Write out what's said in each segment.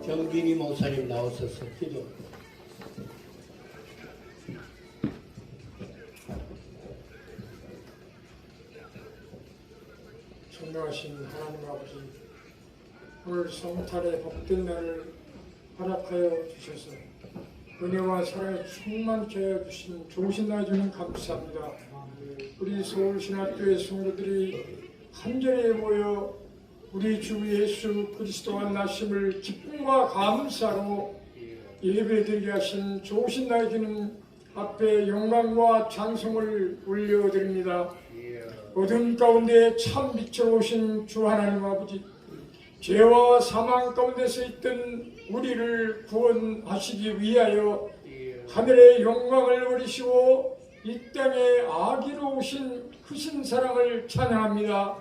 경빈이 목사님 나오셔서 기도. 존경하신 하나님 아버지, 오늘 성탄의 복된 날을 허락하여 주셔서 은혜와 사랑에 충만케 하여 주신 좋으신 날 주님 감사합니다. 우리 서울신학교의 성도들이 한전에 모여 우리 주 예수 그리스도와 나심을 기쁨과 감사로 예배드리게 하신 좋으신 날 주님 앞에 영광과 찬송을 올려드립니다. 어둠 가운데 참 비춰오신 주 하나님 아버지, 죄와 사망 가운데서 있던 우리를 구원하시기 위하여 하늘의 영광을 버리시고 이 땅에 아기로 오신 크신 사랑을 찬양합니다.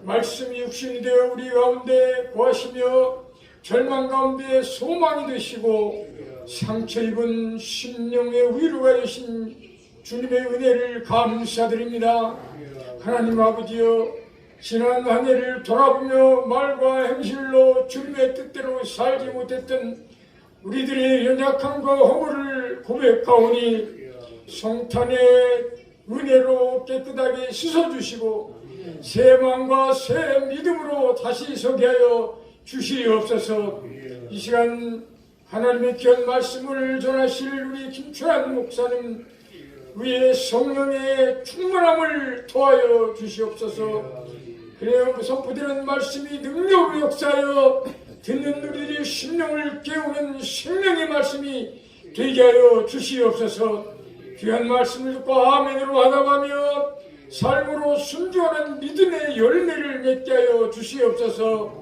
말씀이 육신이 되어 우리 가운데 거하시며 절망 가운데 소망이 되시고 상처 입은 심령의 위로가 되신 주님의 은혜를 감사드립니다. 하나님 아버지여, 지난 한 해를 돌아보며 말과 행실로 주님의 뜻대로 살지 못했던 우리들의 연약함과 허물을 고백하오니 성탄의 은혜로 깨끗하게 씻어주시고 새 마음과 새 믿음으로 다시 서게 하여 주시옵소서. 이 시간 하나님의 귀한 말씀을 전하실 우리 김초란 목사님 위에 성령의 충만함을 더하여 주시옵소서. 그래요, 선포되는 말씀이 능력으로 역사하여 듣는 우리의 심령을 깨우는 생명의 말씀이 되게 하여 주시옵소서. 귀한 말씀을 듣고 아멘으로 하다가며 삶으로 순종하는 믿음의 열매를 맺게 하여 주시옵소서.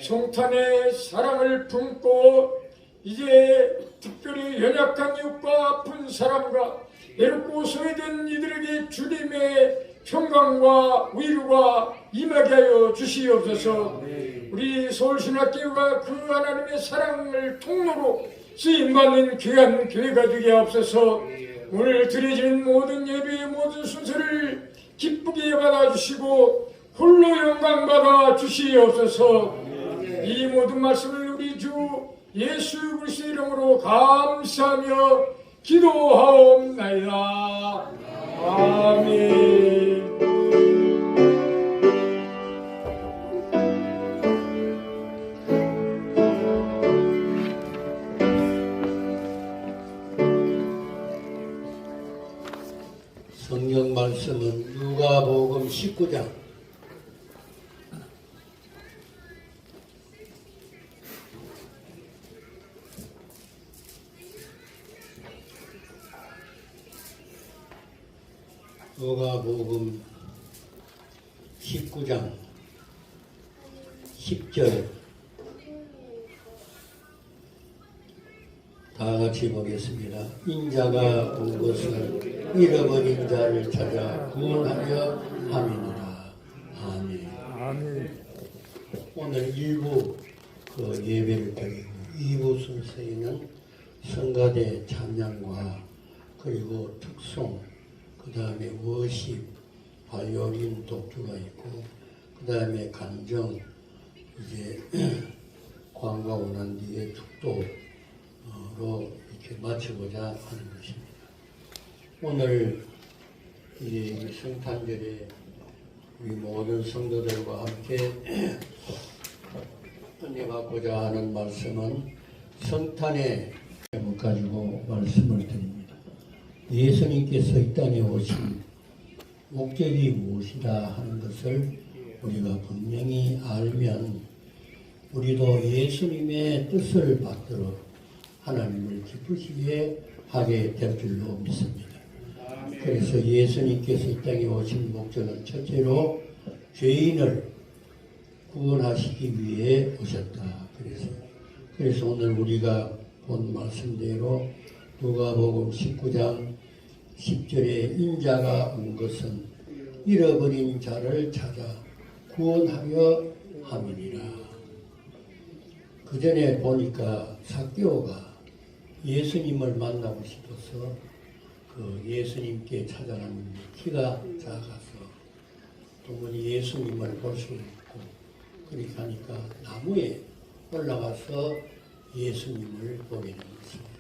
성탄의 사랑을 품고 이제 특별히 연약한 이웃과 아픈 사람과 외롭고 소외된 이들에게 주님의 평강과 위로가 임하게 하여 주시옵소서. 우리 서울신학교가 그 하나님의 사랑을 통로로 쓰임받는 귀한 교회가 되게 하옵소서. 오늘 드려지는 모든 예배의 모든 순서를 기쁘게 받아주시고 홀로 영광 받아 주시옵소서. 이 모든 말씀을 우리 주 예수 그리스도의 이름으로 감사하며 기도하옵나이다. 아멘. 성경 말씀은 누가복음 19장 누가복음 19장 10절 다 같이 보겠습니다. 인자가 온 것은 잃어버린 자를 찾아 구원하려 함이니라. 아멘. 아멘. 오늘 일부 그 예배를 드리고 2부 순서에는 성가대 찬양과 그리고 특송, 그 다음에 워십, 바이올린 독주가 있고 그 다음에 간정, 이제 광고 난 뒤에 축도로 이렇게 마치고자 하는 것입니다. 오늘 이 성탄절에 우리 모든 성도들과 함께 은혜 받고자 하는 말씀은 성탄의 제목 가지고 말씀을 드립니다. 예수님께서 이 땅에 오신 목적이 무엇이다 하는 것을 우리가 분명히 알면 우리도 예수님의 뜻을 받들어 하나님을 기쁘시게 하게 될 줄로 믿습니다. 그래서 예수님께서 이 땅에 오신 목적은 첫째로 죄인을 구원하시기 위해 오셨다. 그래서 오늘 우리가 본 말씀대로 누가복음 19장 10절에 인자가 온 것은 잃어버린 자를 찾아 구원하려 함이니라. 그 전에 보니까 삭개오가 예수님을 만나고 싶어서 그 예수님께 찾아갔는데 키가 작아서 도무지 예수님을 볼 수 없고 그렇게 하니까 나무에 올라가서 예수님을 보게 된 것입니다.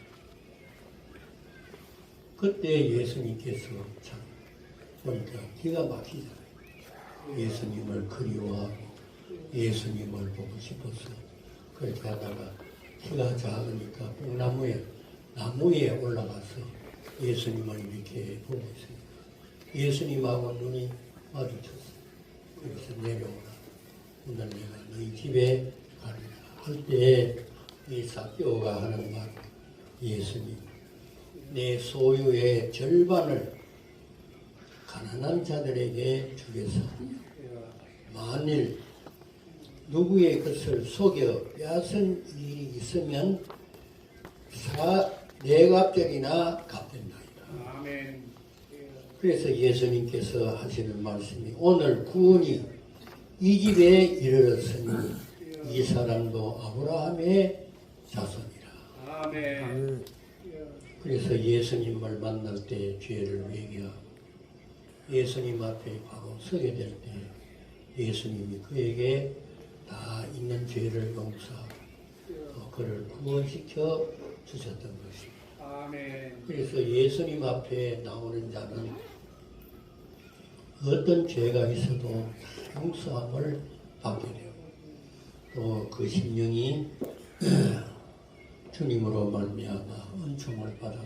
그때 예수님께서 참 보니까 기가 막히잖아요. 예수님을 그리워하고 예수님을 보고 싶어서 그렇게 하다가 키가 작으니까 나무에 올라가서 예수님을 이렇게 보고 있습니다. 예수님하고 눈이 마주쳤어요. 그래서 내려오라. 오늘 내가 너희 집에 가리라 할 때 이 삭개오가 하는 말, 예수님 내 소유의 절반을 가난한 자들에게 주겠사오니 만일 누구의 것을 속여 빼앗은 일이 있으면 네 갑절이나 갚된다이다. 아멘. 그래서 예수님께서 하시는 말씀이 오늘 구원이 이 집에 이르렀으니 이 사람도 아브라함의 자손이라. 아멘. 그래서 예수님을 만날 때 죄를 회개하고 예수님 앞에 바로 서게 될 때 예수님이 그에게 다 있는 죄를 용서하고 그를 구원시켜 주셨던 것입니다. 아멘. 그래서 예수님 앞에 나오는 자는 어떤 죄가 있어도 용서함을 받게 되고 또 그 심령이 주님으로 말미암아 은총을 받아서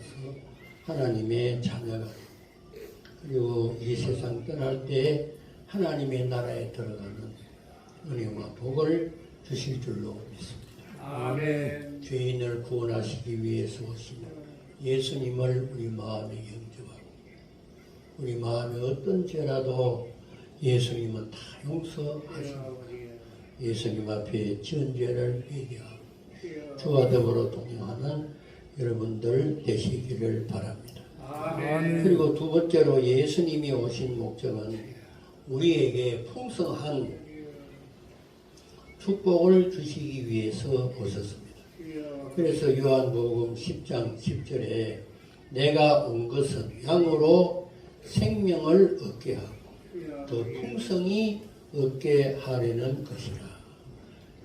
하나님의 자녀가 되고 그리고 이 세상 떠날 때 하나님의 나라에 들어가는 은혜와 복을 주실 줄로 믿습니다. 아멘. 죄인을 구원하시기 위해서 오신 예수님을 우리 마음에 영접하고 우리 마음에 어떤 죄라도 예수님은 다 용서하시고 예수님 앞에 지은 죄를 회개하고 주와 더불어 동행하는 여러분들 되시기를 바랍니다. 아멘. 그리고 두 번째로 예수님이 오신 목적은 우리에게 풍성한 축복을 주시기 위해서 오셨습니다. 그래서 요한복음 10장 10절에 내가 온 것은 양으로 생명을 얻게 하고 더 풍성히 얻게 하려는 것이라.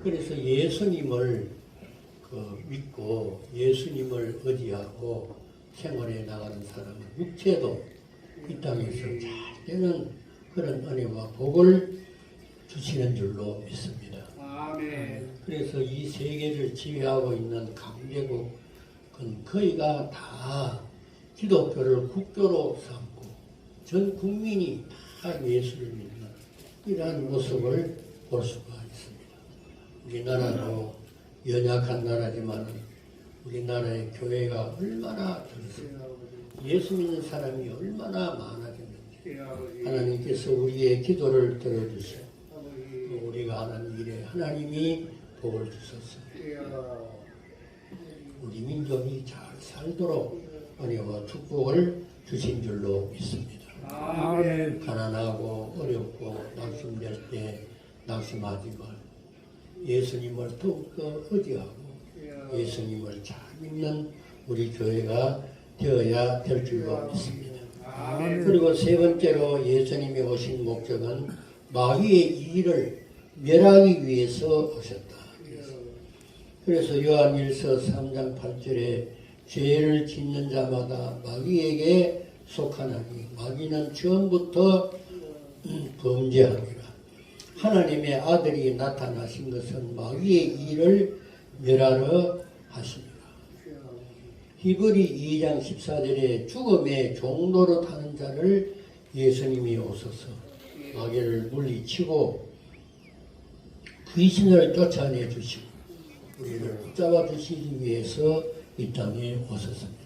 그래서 예수님을 믿고 예수님을 의지하고 생활해 나가는 사람은 육체도 이 땅에서 잘 되는 그런 은혜와 복을 주시는 줄로 믿습니다. 아멘. 그래서 이 세계를 지배하고 있는 강대국은 거의가 다 기독교를 국교로 삼고 전 국민이 다 예수를 믿는 이러한 모습을 볼 수가 있습니다. 우리나라도 연약한 나라지만 우리나라의 교회가 얼마나 들었습니다. 예수 믿는 사람이 얼마나 많아졌는지 하나님께서 우리의 기도를 들어주시고 우리가 하는 일에 하나님이 복을 주소서. 우리 민족이 잘 살도록 은혜와 축복을 주신 줄로 믿습니다. 아멘. 가난하고 어렵고 낙심될 때 낙심하지 말. 예수님을 더욱더 의지하고 예수님을 잘 믿는 우리 교회가 되어야 될 줄로 믿습니다. 아멘. 그리고 세 번째로 예수님이 오신 목적은 마귀의 일을 멸하기 위해서 오셨다. 그래서 요한일서 3장 8절에 죄를 짓는 자마다 마귀에게 속하나니 마귀는 처음부터 범죄하니라. 하나님의 아들이 나타나신 것은 마귀의 일을 멸하러 하십니다. 히브리 2장 14절에 죽음의 종로로 타는 자를 예수님이 오셔서 마귀를 물리치고 귀신을 쫓아내 주시고 우리를 붙잡아 주시기 위해서 이 땅에 오셨습니다.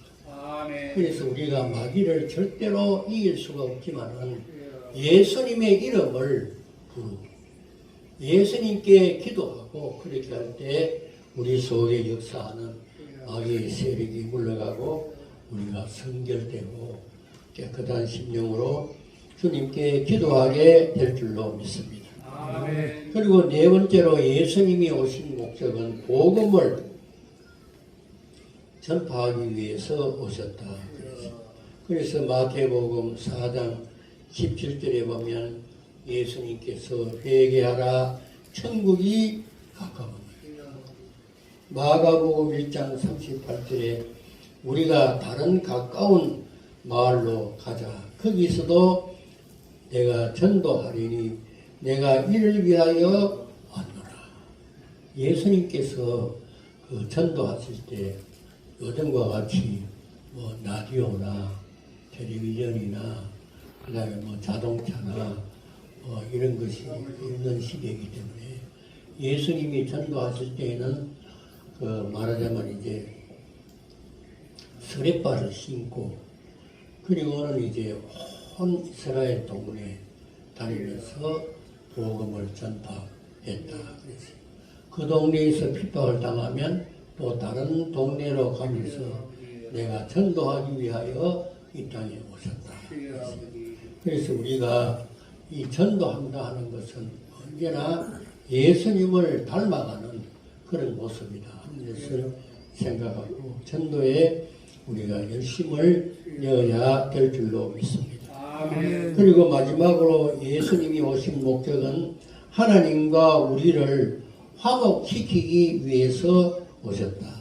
그래서 우리가 마귀를 절대로 이길 수가 없지만은 예수님의 이름을 부르고 예수님께 기도하고 그렇게 할 때 우리 속에 역사하는 마귀의 세력이 물러가고 우리가 성결되고 깨끗한 심령으로 주님께 기도하게 될 줄로 믿습니다. 아멘. 그리고 네 번째로 예수님이 오신 목적은 복음을 전파하기 위해서 오셨다. 그래서 마태복음 4장 17절에 보면 예수님께서 회개하라 천국이 가까우니 마가복음 1장 38절에 우리가 다른 가까운 마을로 가자. 거기서도 내가 전도하리니 내가 이를 위하여 왔노라. 예수님께서 그 전도하실 때 요즘과 같이 뭐 라디오나 텔레비전이나 그다음에 뭐 자동차나 뭐 이런 것이 없는 시대이기 때문에 예수님이 전도하실 때에는 그 말하자면 이제 스레바를 신고 그리고는 이제 온 이스라엘 동네 다니면서 복음을 전파했다. 그래서 그 동네에서 핍박을 당하면 또 다른 동네로 가면서 내가 전도하기 위하여 이 땅에 오셨다. 그래서 우리가 이 전도한다 하는 것은 언제나 예수님을 닮아가는 그런 모습이다 하는 것을 생각하고 전도에 우리가 열심을 내어야 될 줄로 믿습니다. 아멘. 그리고 마지막으로 예수님이 오신 목적은 하나님과 우리를 화목시키기 위해서 오셨다.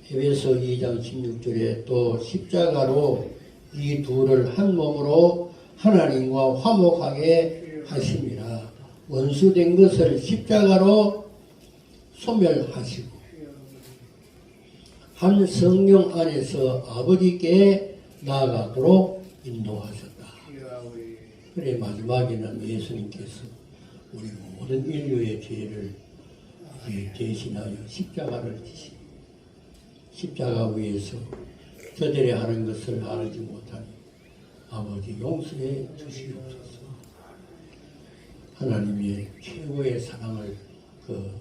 에베소 2장 16절에 또 십자가로 이 둘을 한 몸으로 하나님과 화목하게 하심이라. 원수된 것을 십자가로 소멸하시고 한 성령 안에서 아버지께 나아가도록 인도하셨다. 그래 마지막에는 예수님께서 우리 모든 인류의 죄를 대신하여 십자가를 지시 십자가 위에서 저들이 하는 것을 알지 못하니 아버지 용서해 주시옵소서. 하나님의 최고의 사랑을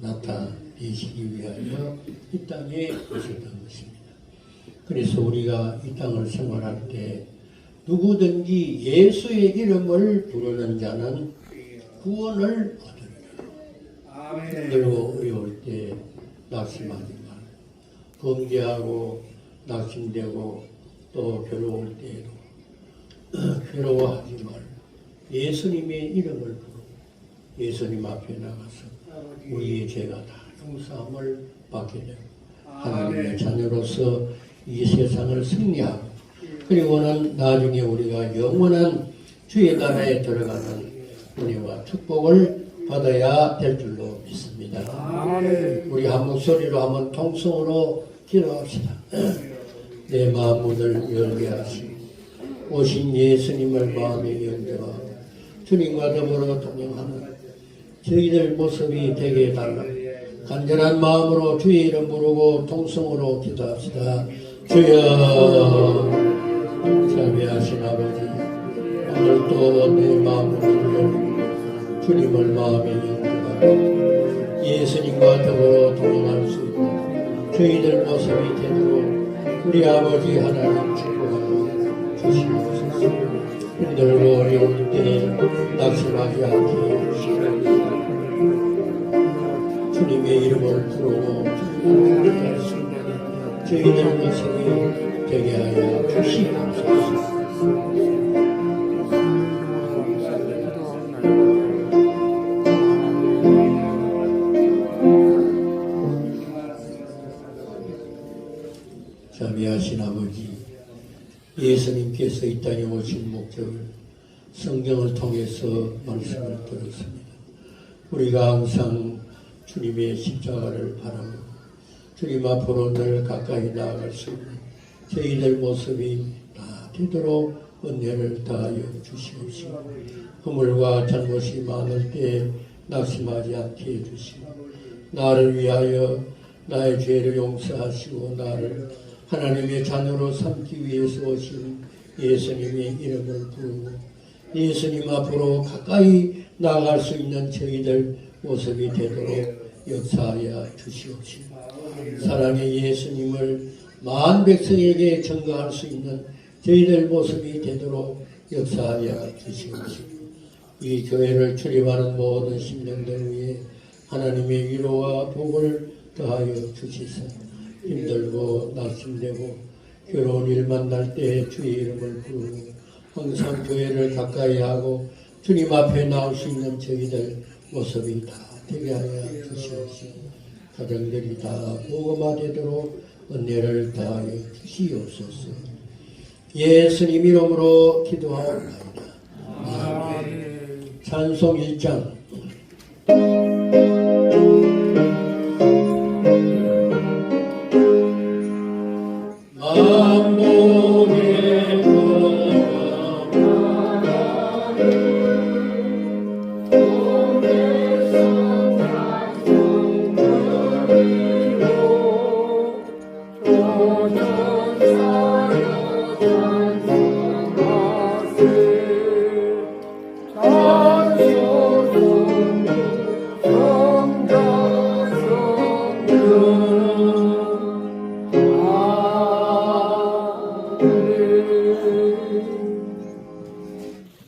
나타내시기 위하여 이 땅에 오셨던 것입니다. 그래서 우리가 이 땅을 생활할 때 누구든지 예수의 이름을 부르는 자는 구원을 얻으리라. 힘들고 어려울 때 낙심하지 말. 범죄하고 낙심되고 또 괴로울 때에도 괴로워하지 말. 예수님의 이름을 부르고 예수님 앞에 나가서 우리의 죄가 다 용서함을 받게 되고 하나님의 자녀로서 이 세상을 승리하고 그리고는 나중에 우리가 영원한 주의 나라에 들어가는 은혜와 축복을 받아야 될 줄로 믿습니다. 우리 한 목소리로 한번 통성으로 기도합시다. 내 마음을 열게 하시고 오신 예수님을 마음에 연결하고 주님과 더불어 동행하는 저희들 모습이 되게 해달라. 간절한 마음으로 주의 이름 부르고 통성으로 기도합시다. 주여 자비하신 아버지 오늘도 내 마음을 열고 주님을 마음에 영접하고 예수님과 더불어 동행할 수 있는 저희들 모습이 되도록 우리 아버지 하나님 축복하여 주시옵소서. 힘들고 어려울 때 낙심하지 않게 해주시옵소서. 주님의 이름을 부르고 주님을 따를 수 있는 저희들 모습이 되게 하여 주시옵소서. 자비하신 아버지, 예수님께서 이 땅에 오신 목적을 성경을 통해서 말씀을 들었습니다. 우리가 항상 주님의 십자가를 바라고 주님 앞으로 늘 가까이 나아갈 수 있는 저희들 모습이 다 되도록 은혜를 다하여 주시옵시고, 허물과 잘못이 많을 때 낙심하지 않게 해주시고, 나를 위하여 나의 죄를 용서하시고 나를 하나님의 자녀로 삼기 위해서 오신 예수님의 이름을 부르고 예수님 앞으로 가까이 나아갈 수 있는 저희들 모습이 되도록 역사하여 주시옵시고, 사랑의 예수님을 만 백성에게 전가할 수 있는 저희들 모습이 되도록 역사하여 주시옵시고, 이 교회를 출입하는 모든 심령들 위해 하나님의 위로와 복을 더하여 주시사, 힘들고 낙심되고 괴로운 일 만날 때 주의 이름을 부르고 항상 교회를 가까이 하고 주님 앞에 나올 수 있는 저희들 모습이 다 되게 하여 주시옵시고, 가정들이 다 복음화되도록 은혜를 다하여 주시옵소서. 예수님 이름으로 기도하옵나이다. 아멘. 찬송 1장.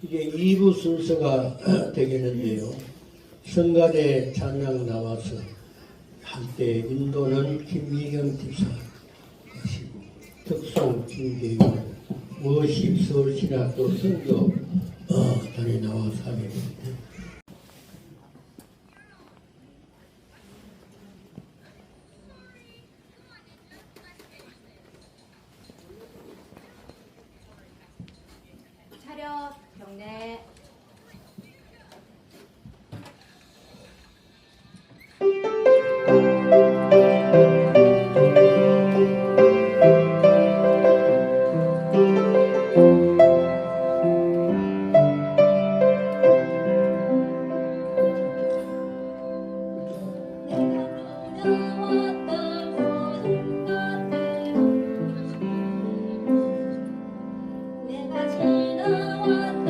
이게 2부 순서가 되겠는데요. 성가대 찬양 나와서 할 때 인도는 김미경 집사 하시고, 특송 김계윤, 워십 서울신학교 선교 단에 나와서 하게 됩니다. 차렷 경례. 내가 지나왔던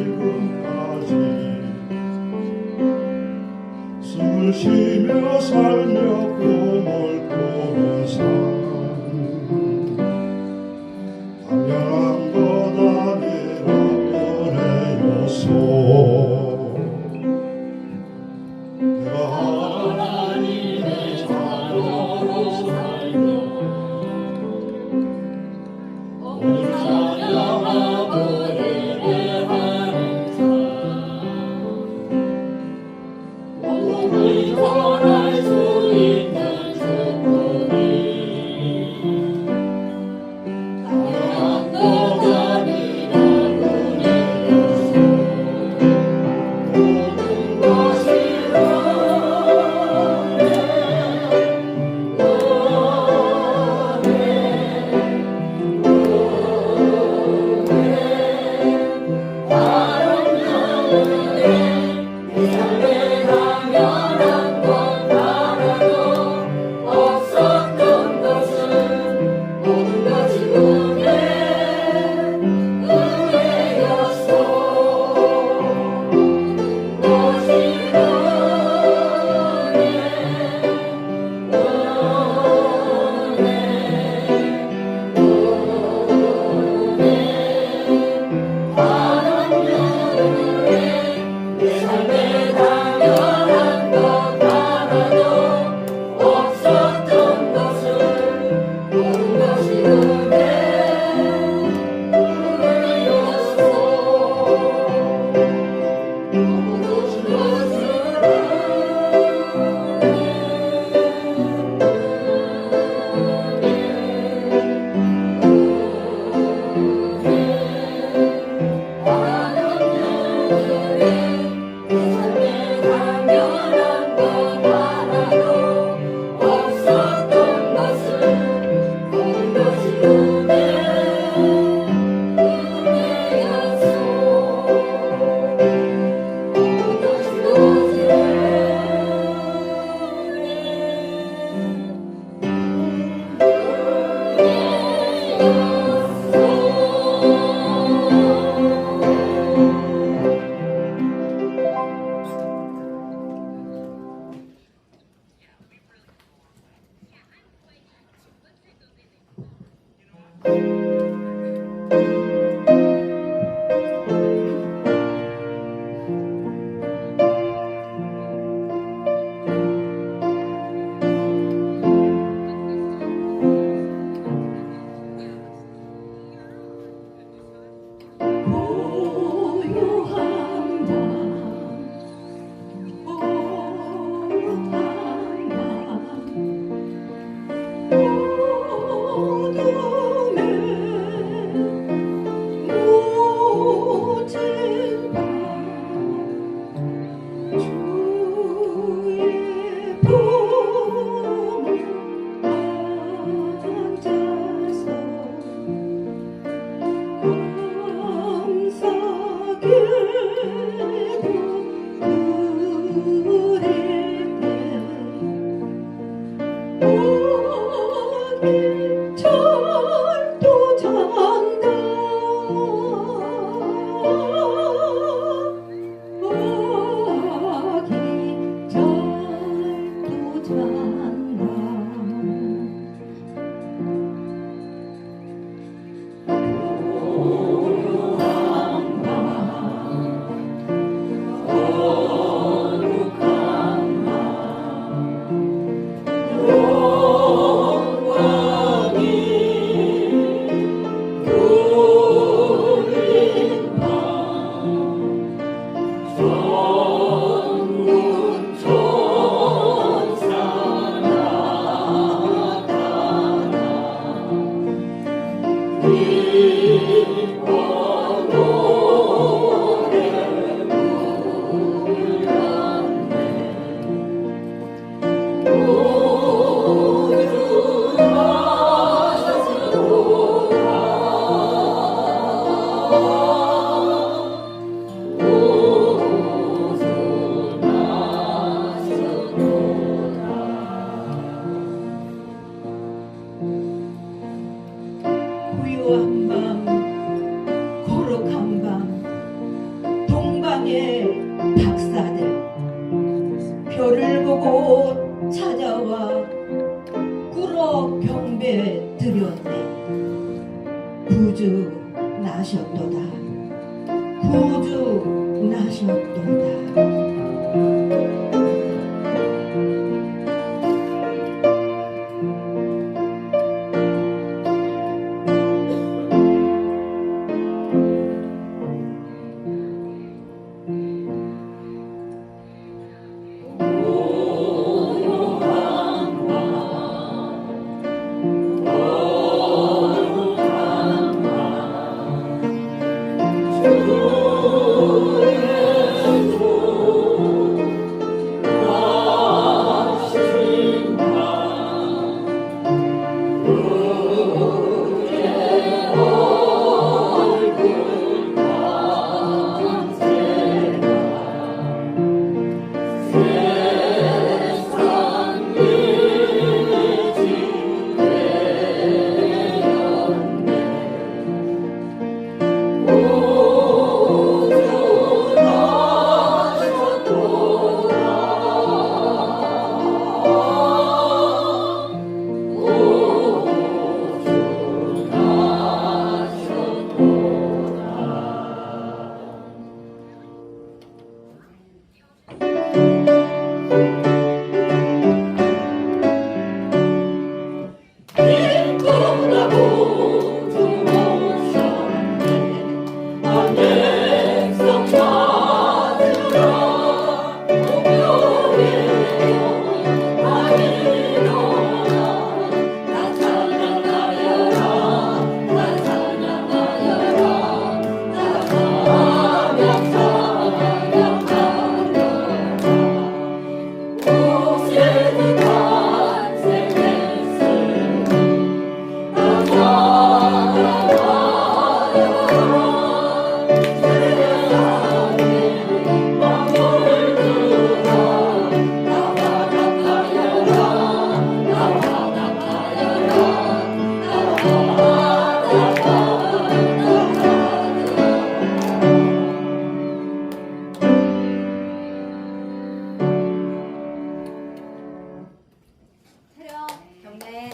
지금까지 숨을 쉬며 살며 꿈을 꾸는 삶 당연한 것 아니라 은혜 요소 내가 하나님의 자녀로 살며 오늘 찬양하고 예배하는 삶 오늘 전할 수 있는 축복이 당연한 것 아니라 은혜였소 열방의 박사들 별을 보고 찾아와 꿇어 경배 드렸네. 구주 나셨도다. 구주 나셨도다. 차렷 경례.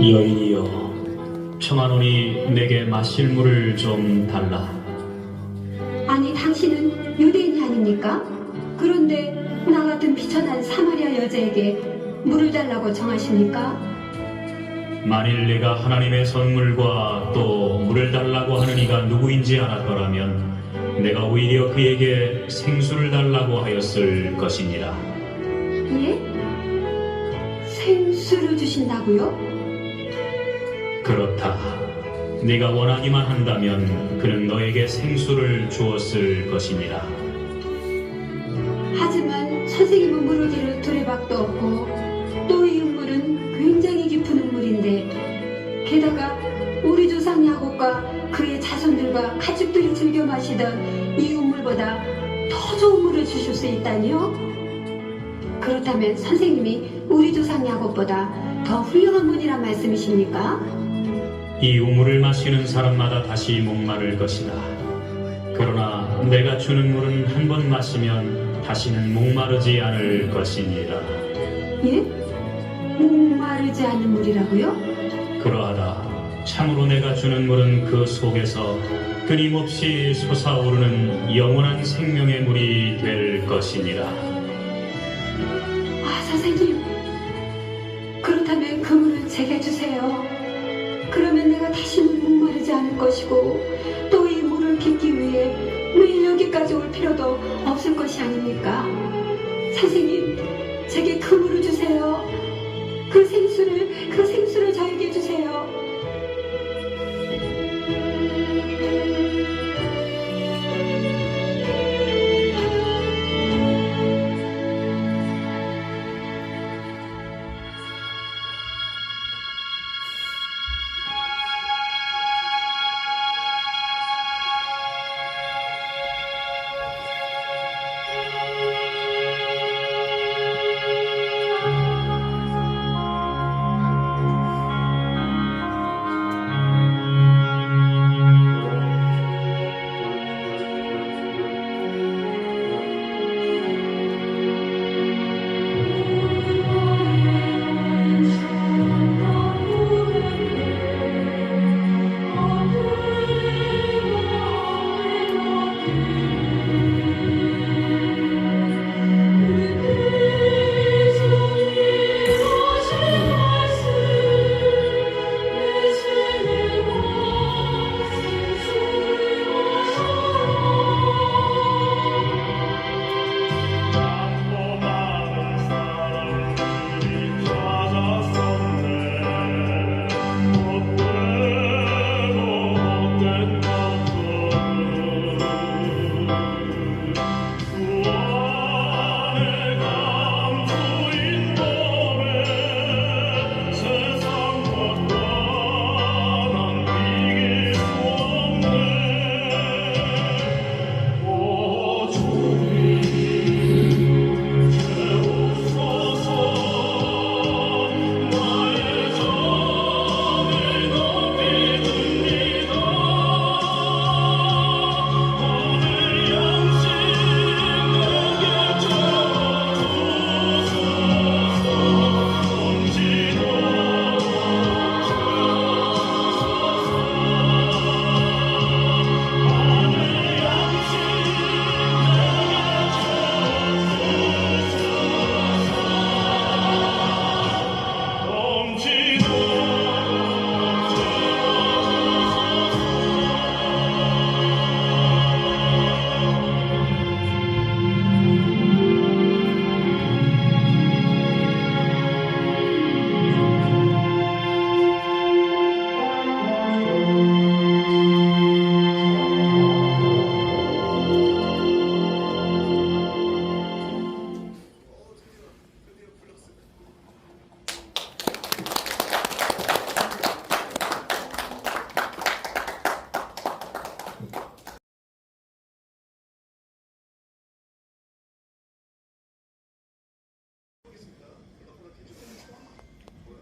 여인이여, 청하노니 내게 마실 물을 좀 달라. 아니 당신은 유대인이 아닙니까? 그런데 나 같은 비천한 사마리아 여자에게 물을 달라고 정하십니까? 만일 내가 하나님의 선물과 또 물을 달라고 하는 이가 누구인지 알았더라면 내가 오히려 그에게 생수를 달라고 하였을 것이니라. 예? 생수를 주신다고요? 그렇다. 네가 원하기만 한다면 그는 너에게 생수를 주었을 것이니라. 하지만 선생님은 물으기를 두레박도 없고 또 이 우물은 굉장히 깊은 우물인데 게다가 우리 조상 야곱과 그의 자손들과 가축들이 즐겨 마시던 이 우물보다 더 좋은 물을 주실 수 있다니요? 그렇다면 선생님이 우리 조상 야곱보다 더 훌륭한 분이란 말씀이십니까? 이 우물을 마시는 사람마다 다시 목마를 것이다. 그러나 내가 주는 물은 한 번 마시면 다시는 목마르지 않을 것이니라. 예? 목마르지 않는 물이라고요? 그러하다. 참으로 내가 주는 물은 그 속에서 끊임없이 솟아오르는 영원한 생명의 물이 될 것이니라. 아, 선생님. 그렇다면 그 물을 제게 주세요. 그러면 내가 다시는 목마르지 않을 것이고 또 이 물을 깃기 위해 매일 여기까지 올 필요도 없을 것이 아닙니까? 선생님, 제게 그 물을 주세요. 그 생수를 저에게 주세요.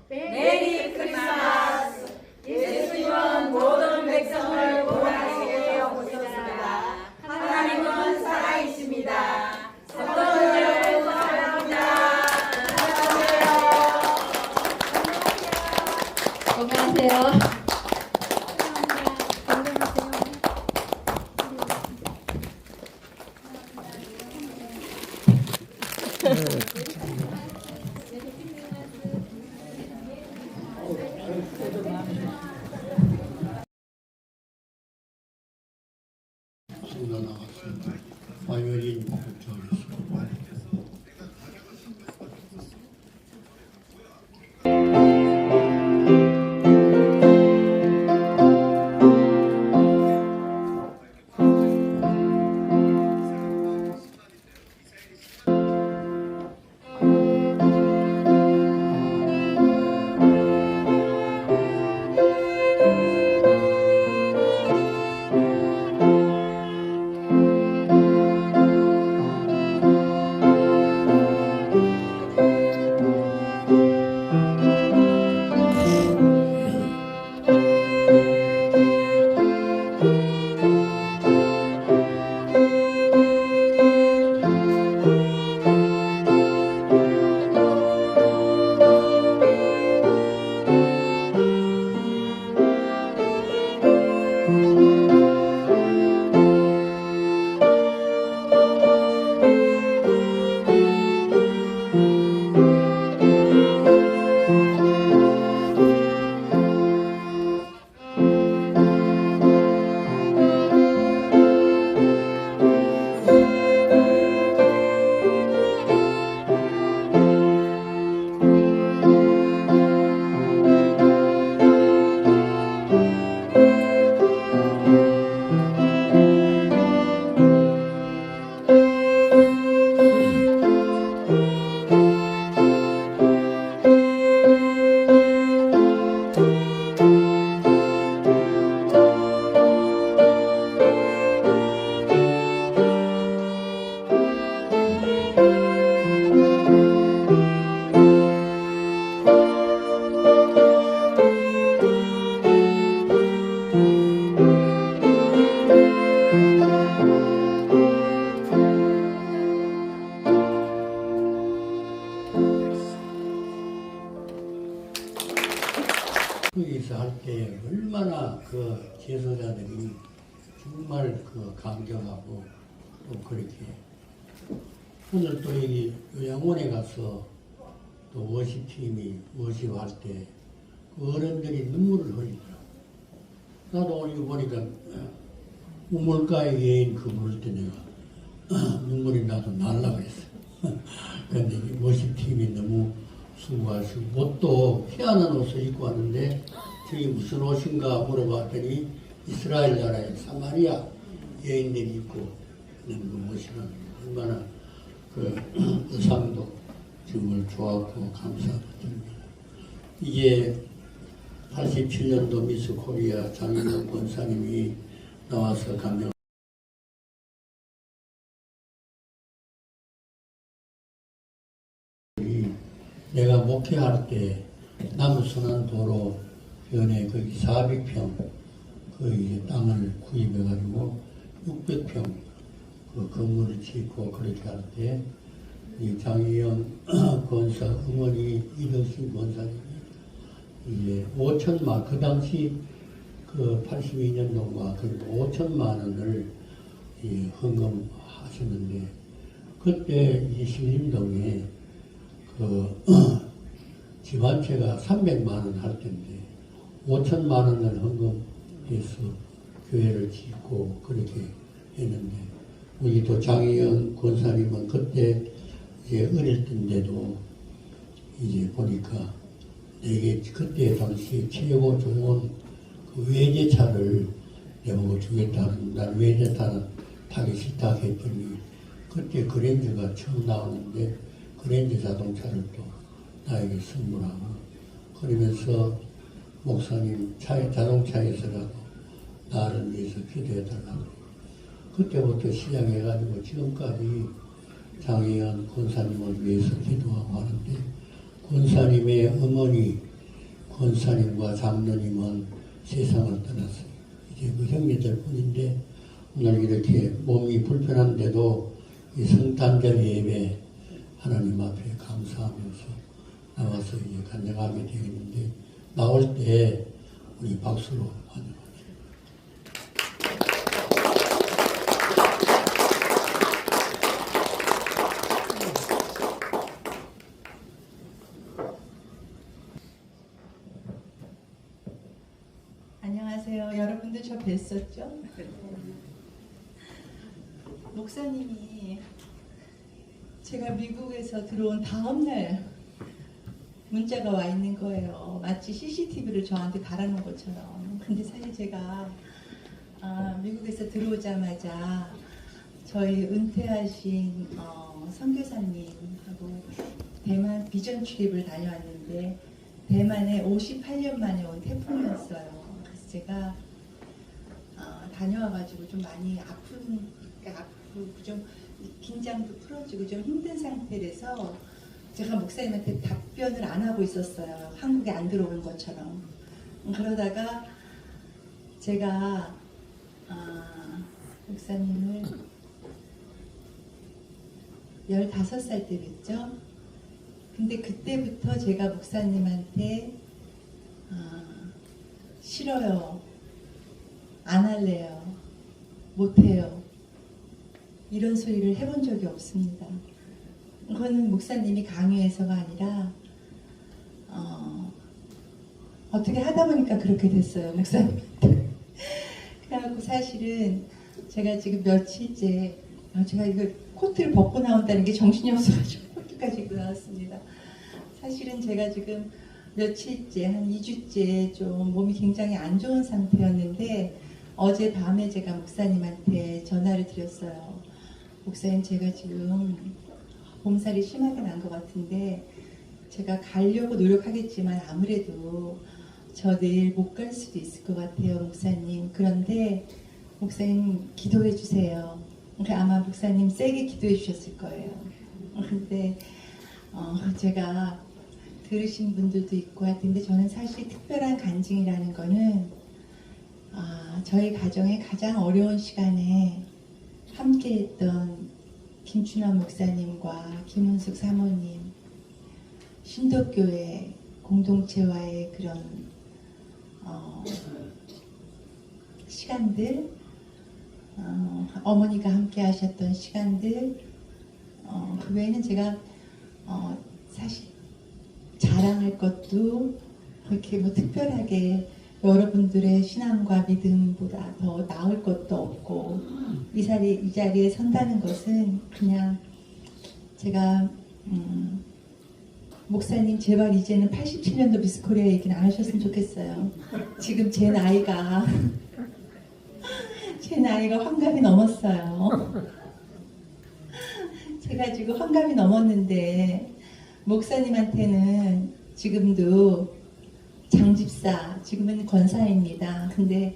메리 크리스마스. 예수님은 모든 백성을 구원하시게 오셨습니다. 하나님은 살아계십니다. 성도를 사랑합니다. 건강하세요. 승나 나왔습니다. 화요일인 저기서. 거기서 할 때 얼마나 그 제소자들이 정말 그 감격하고 또 그렇게 오늘 또 여기 요양원에 가서 또 워십팀이 워십할 때 그 어른들이 눈물을 흘리더라고. 나도 오늘 보니까 우물가에 여인 그 부를 때 내가 눈물이 나도 날라 그랬어. 근데 이 워십팀이 너무 수고하시고 옷도 희한한 옷을 입고 왔는데 저기 무슨 옷인가 물어봤더니 이스라엘 나라의 사마리아 여인들이 입고 있는 그 옷이라는 얼마나 그 의상도 정말 좋았고 감사드립니다. 이게 87년도 미스 코리아 장인영 권사님이 나와서 감명 내가 목회할 때 남순환도로 연에 거기 400평 그 이제 땅을 구입해가지고 600평 그 건물을 짓고 그렇게 할 때 이 장희영 권사 어머니 이덕신 권사님이 이제 5천만 그 당시 그 82년도가 그 5천만 원을 헌금하셨는데 그때 이 신림동에 그 집안채가 300만 원 할 텐데 5천만 원을 헌금해서 교회를 짓고 그렇게 했는데 우리 또 장희영 권사님은 그때 이제 어릴 때인데도 이제 보니까 내게 그때 당시 최고 좋은 그 외제차를 내보고 주겠다는 난 외제차는 타기 싫다 했더니 그때 그랜저가 처음 나오는데 그랜저 자동차를 또 나에게 선물하고 그러면서 목사님 자동차에서라도 나를 위해서 기도해달라고 그때부터 시작해가지고 지금까지 장희연 권사님을 위해서 기도하고 하는데 권사님의 어머니 권사님과 장로님은 세상을 떠났어요. 이제 그 형제들 뿐인데 오늘 이렇게 몸이 불편한데도 이 성탄절 예배 하나님 앞에 감사하면서 나와서 이제 간증하게 되겠는데 나올 때 우리 박수로 환영합니다. 안녕하세요. 여러분들 저 뵀었죠? 목사님이 제가 미국에서 들어온 다음 날 문자가 와 있는 거예요. 마치 CCTV를 저한테 달아놓은 것처럼. 근데 사실 제가 미국에서 들어오자마자 저희 은퇴하신 선교사님하고 대만 비전 출입을 다녀왔는데 대만에 58년 만에 온 태풍이었어요. 그래서 제가 다녀와가지고 좀 많이 아프고 좀 긴장도 풀어지고 좀 힘든 상태라서 제가 목사님한테 답변을 안 하고 있었어요. 한국에 안 들어오는 것처럼. 그러다가 제가 목사님을 15살 때 뵀죠. 근데 그때부터 제가 목사님한테 싫어요, 안 할래요, 못해요 이런 소리를 해본 적이 없습니다. 그거는 목사님이 강요해서가 아니라 어떻게 하다 보니까 그렇게 됐어요, 목사님한테. 그래갖고 사실은 제가 지금 며칠째 제가 이거 코트를 벗고 나온다는 게 정신이 없어가지고 코트까지 입고 나왔습니다. 사실은 제가 지금 며칠째 한 2주째 좀 몸이 굉장히 안 좋은 상태였는데 어제 밤에 제가 목사님한테 전화를 드렸어요. 목사님, 제가 지금 몸살이 심하게 난 것 같은데 제가 가려고 노력하겠지만 아무래도 저 내일 못 갈 수도 있을 것 같아요, 목사님. 그런데 목사님 기도해 주세요. 아마 목사님 세게 기도해 주셨을 거예요. 근데 제가 들으신 분들도 있고 할 텐데 저는 사실 특별한 간증이라는 거는 저희 가정의 가장 어려운 시간에 함께했던 김춘환 목사님과 김은숙 사모님, 신도교회 공동체와의 그런 시간들, 어머니가 함께 하셨던 시간들, 그 외에는 제가 사실 자랑할 것도 그렇게 뭐 특별하게 여러분들의 신앙과 믿음보다 더 나을 것도 없고 이 자리에 선다는 것은 그냥 제가 목사님 제발 이제는 87년도 미스코리아 얘기는 안 하셨으면 좋겠어요. 지금 제 나이가 환갑이 넘었어요. 제가 지금 환갑이 넘었는데 목사님한테는 지금도 장집사, 지금은 권사입니다. 근데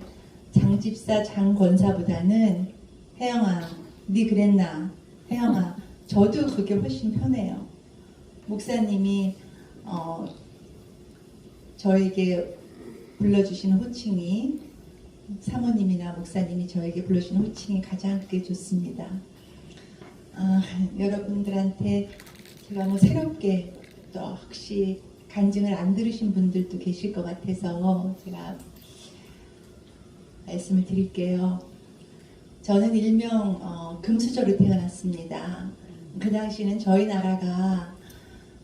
장집사, 장권사보다는 혜영아, 네 그랬나? 혜영아, 저도 그게 훨씬 편해요. 목사님이 저에게 불러주시는 호칭이, 사모님이나 목사님이 저에게 불러주시는 호칭이 가장 그게 좋습니다. 여러분들한테 제가 뭐 새롭게 또 혹시 간증을 안 들으신 분들도 계실 것 같아서 제가 말씀을 드릴게요. 저는 일명 금수저로 태어났습니다. 그 당시는 저희 나라가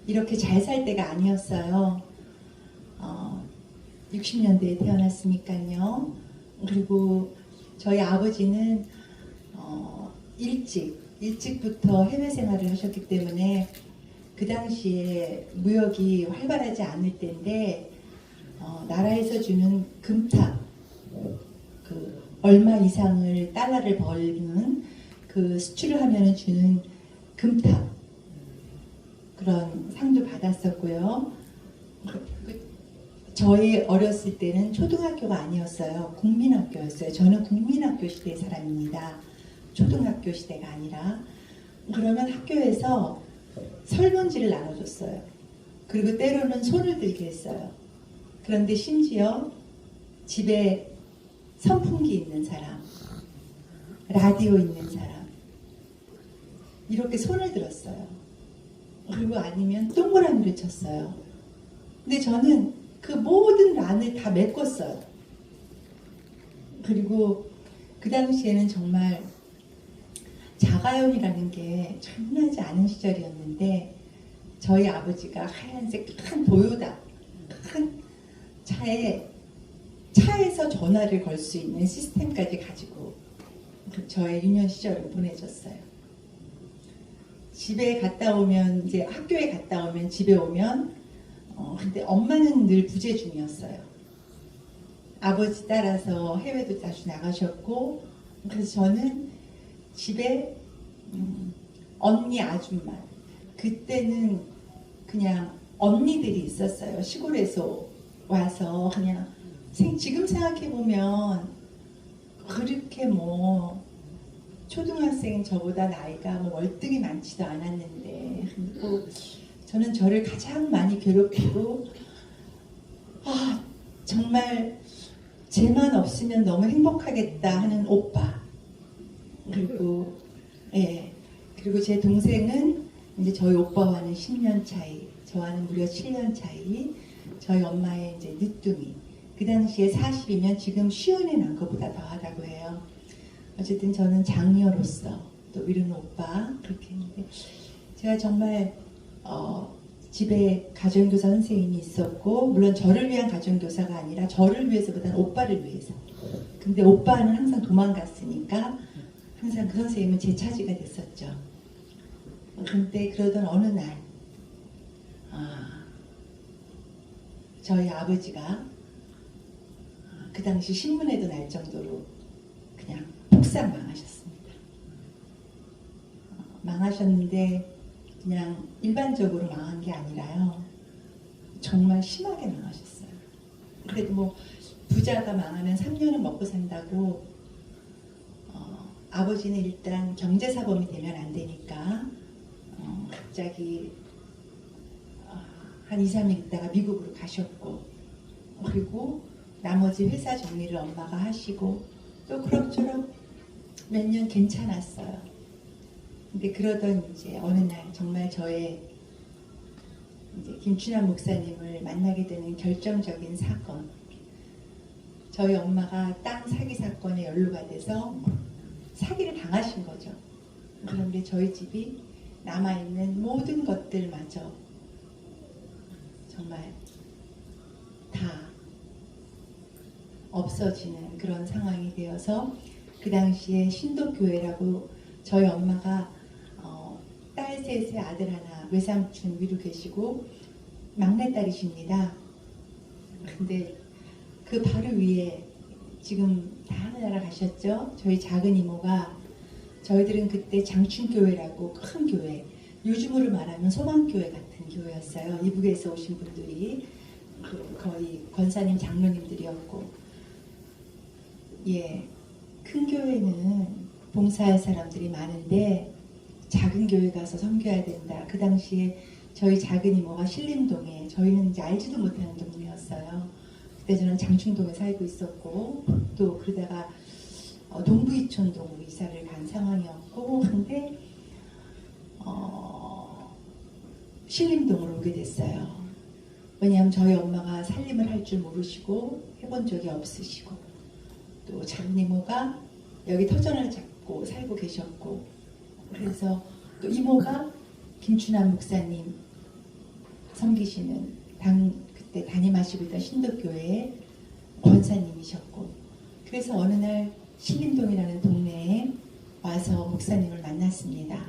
이렇게 잘 살 때가 아니었어요. 60년대에 태어났으니까요. 그리고 저희 아버지는 일찍부터 해외 생활을 하셨기 때문에 그 당시에 무역이 활발하지 않을 때인데 나라에서 주는 금탑, 그 얼마 이상을 달러를 벌는 그 수출을 하면 주는 금탑, 그런 상도 받았었고요. 저희 어렸을 때는 초등학교가 아니었어요. 국민학교였어요. 저는 국민학교 시대의 사람입니다. 초등학교 시대가 아니라. 그러면 학교에서 설문지를 나눠줬어요. 그리고 때로는 손을 들게 했어요. 그런데 심지어 집에 선풍기 있는 사람, 라디오 있는 사람, 이렇게 손을 들었어요. 그리고 아니면 동그라미를 쳤어요. 근데 저는 그 모든 란을 다 메꿨어요. 그리고 그 당시에는 정말 자가용이라는 게 흔하지 않은 시절이었는데 저희 아버지가 하얀색 큰 도요다 큰 차에서 전화를 걸 수 있는 시스템까지 가지고 저의 유년 시절을 보내줬어요. 집에 갔다 오면 이제 학교에 갔다 오면 집에 오면 근데 엄마는 늘 부재 중이었어요. 아버지 따라서 해외도 자주 나가셨고 그래서 저는 집에 언니 아줌마 그때는 그냥 언니들이 있었어요. 시골에서 와서 그냥 지금 생각해보면 그렇게 뭐 초등학생 저보다 나이가 뭐 월등히 많지도 않았는데 그리고 저는 저를 가장 많이 괴롭히고 정말 쟤만 없으면 너무 행복하겠다 하는 오빠 그리고 그리고 제 동생은 이제 저희 오빠와는 10년 차이 저와는 무려 7년 차이 저희 엄마의 이제 늦둥이 그 당시에 40이면 지금 쉬운에 난 것보다 더하다고 해요. 어쨌든 저는 장녀로서 또 이런 오빠 그렇게 했는데 제가 정말 집에 가정교사 선생님이 있었고 물론 저를 위한 가정교사가 아니라 저를 위해서보다는 오빠를 위해서 근데 오빠는 항상 도망갔으니까 항상 그 선생님은 제 차지가 됐었죠. 근데 그러던 어느 날 저희 아버지가 그 당시 신문에도 날 정도로 그냥 폭삭 망하셨습니다. 망하셨는데 그냥 일반적으로 망한 게 아니라요. 정말 심하게 망하셨어요. 그래도 뭐 부자가 망하면 3년은 먹고 산다고 아버지는 일단 경제사범이 되면 안 되니까 갑자기 한 2, 3일 있다가 미국으로 가셨고 그리고 나머지 회사 정리를 엄마가 하시고 또 그럭저럭 몇 년 괜찮았어요. 근데 그러던 이제 어느 날 정말 저의 이제 김춘환 목사님을 만나게 되는 결정적인 사건 저희 엄마가 땅 사기 사건에 연루가 돼서 사기를 당하신 거죠. 그런데 저희 집이 남아있는 모든 것들마저 정말 다 없어지는 그런 상황이 되어서 그 당시에 신도교회라고 저희 엄마가 딸 셋에 아들 하나 외삼촌 위로 계시고 막내딸이십니다. 근데 그 바로 위에 지금 다 하늘나라 가셨죠? 저희 작은 이모가 저희들은 그때 장춘교회라고 큰 교회 요즘으로 말하면 소망교회 같은 교회였어요. 이북에서 오신 분들이 거의 권사님 장로님들이었고 큰 교회는 봉사할 사람들이 많은데 작은 교회 가서 섬겨야 된다. 그 당시에 저희 작은 이모가 신림동에 저희는 이제 알지도 못하는 동네였어요. 그때 저는 장충동에 살고 있었고 또 그러다가 동부이촌동으로 이사를 간 상황이었고 근데 신림동으로 오게 됐어요. 왜냐하면 저희 엄마가 살림을 할 줄 모르시고 해본 적이 없으시고 또 작은 이모가 여기 터전을 잡고 살고 계셨고 그래서 또 이모가 김춘환 목사님 섬기시는 그때 담임하시고 있던 신도교회의 권사님이셨고 그래서 어느 날 신림동이라는 동네에 와서 목사님을 만났습니다.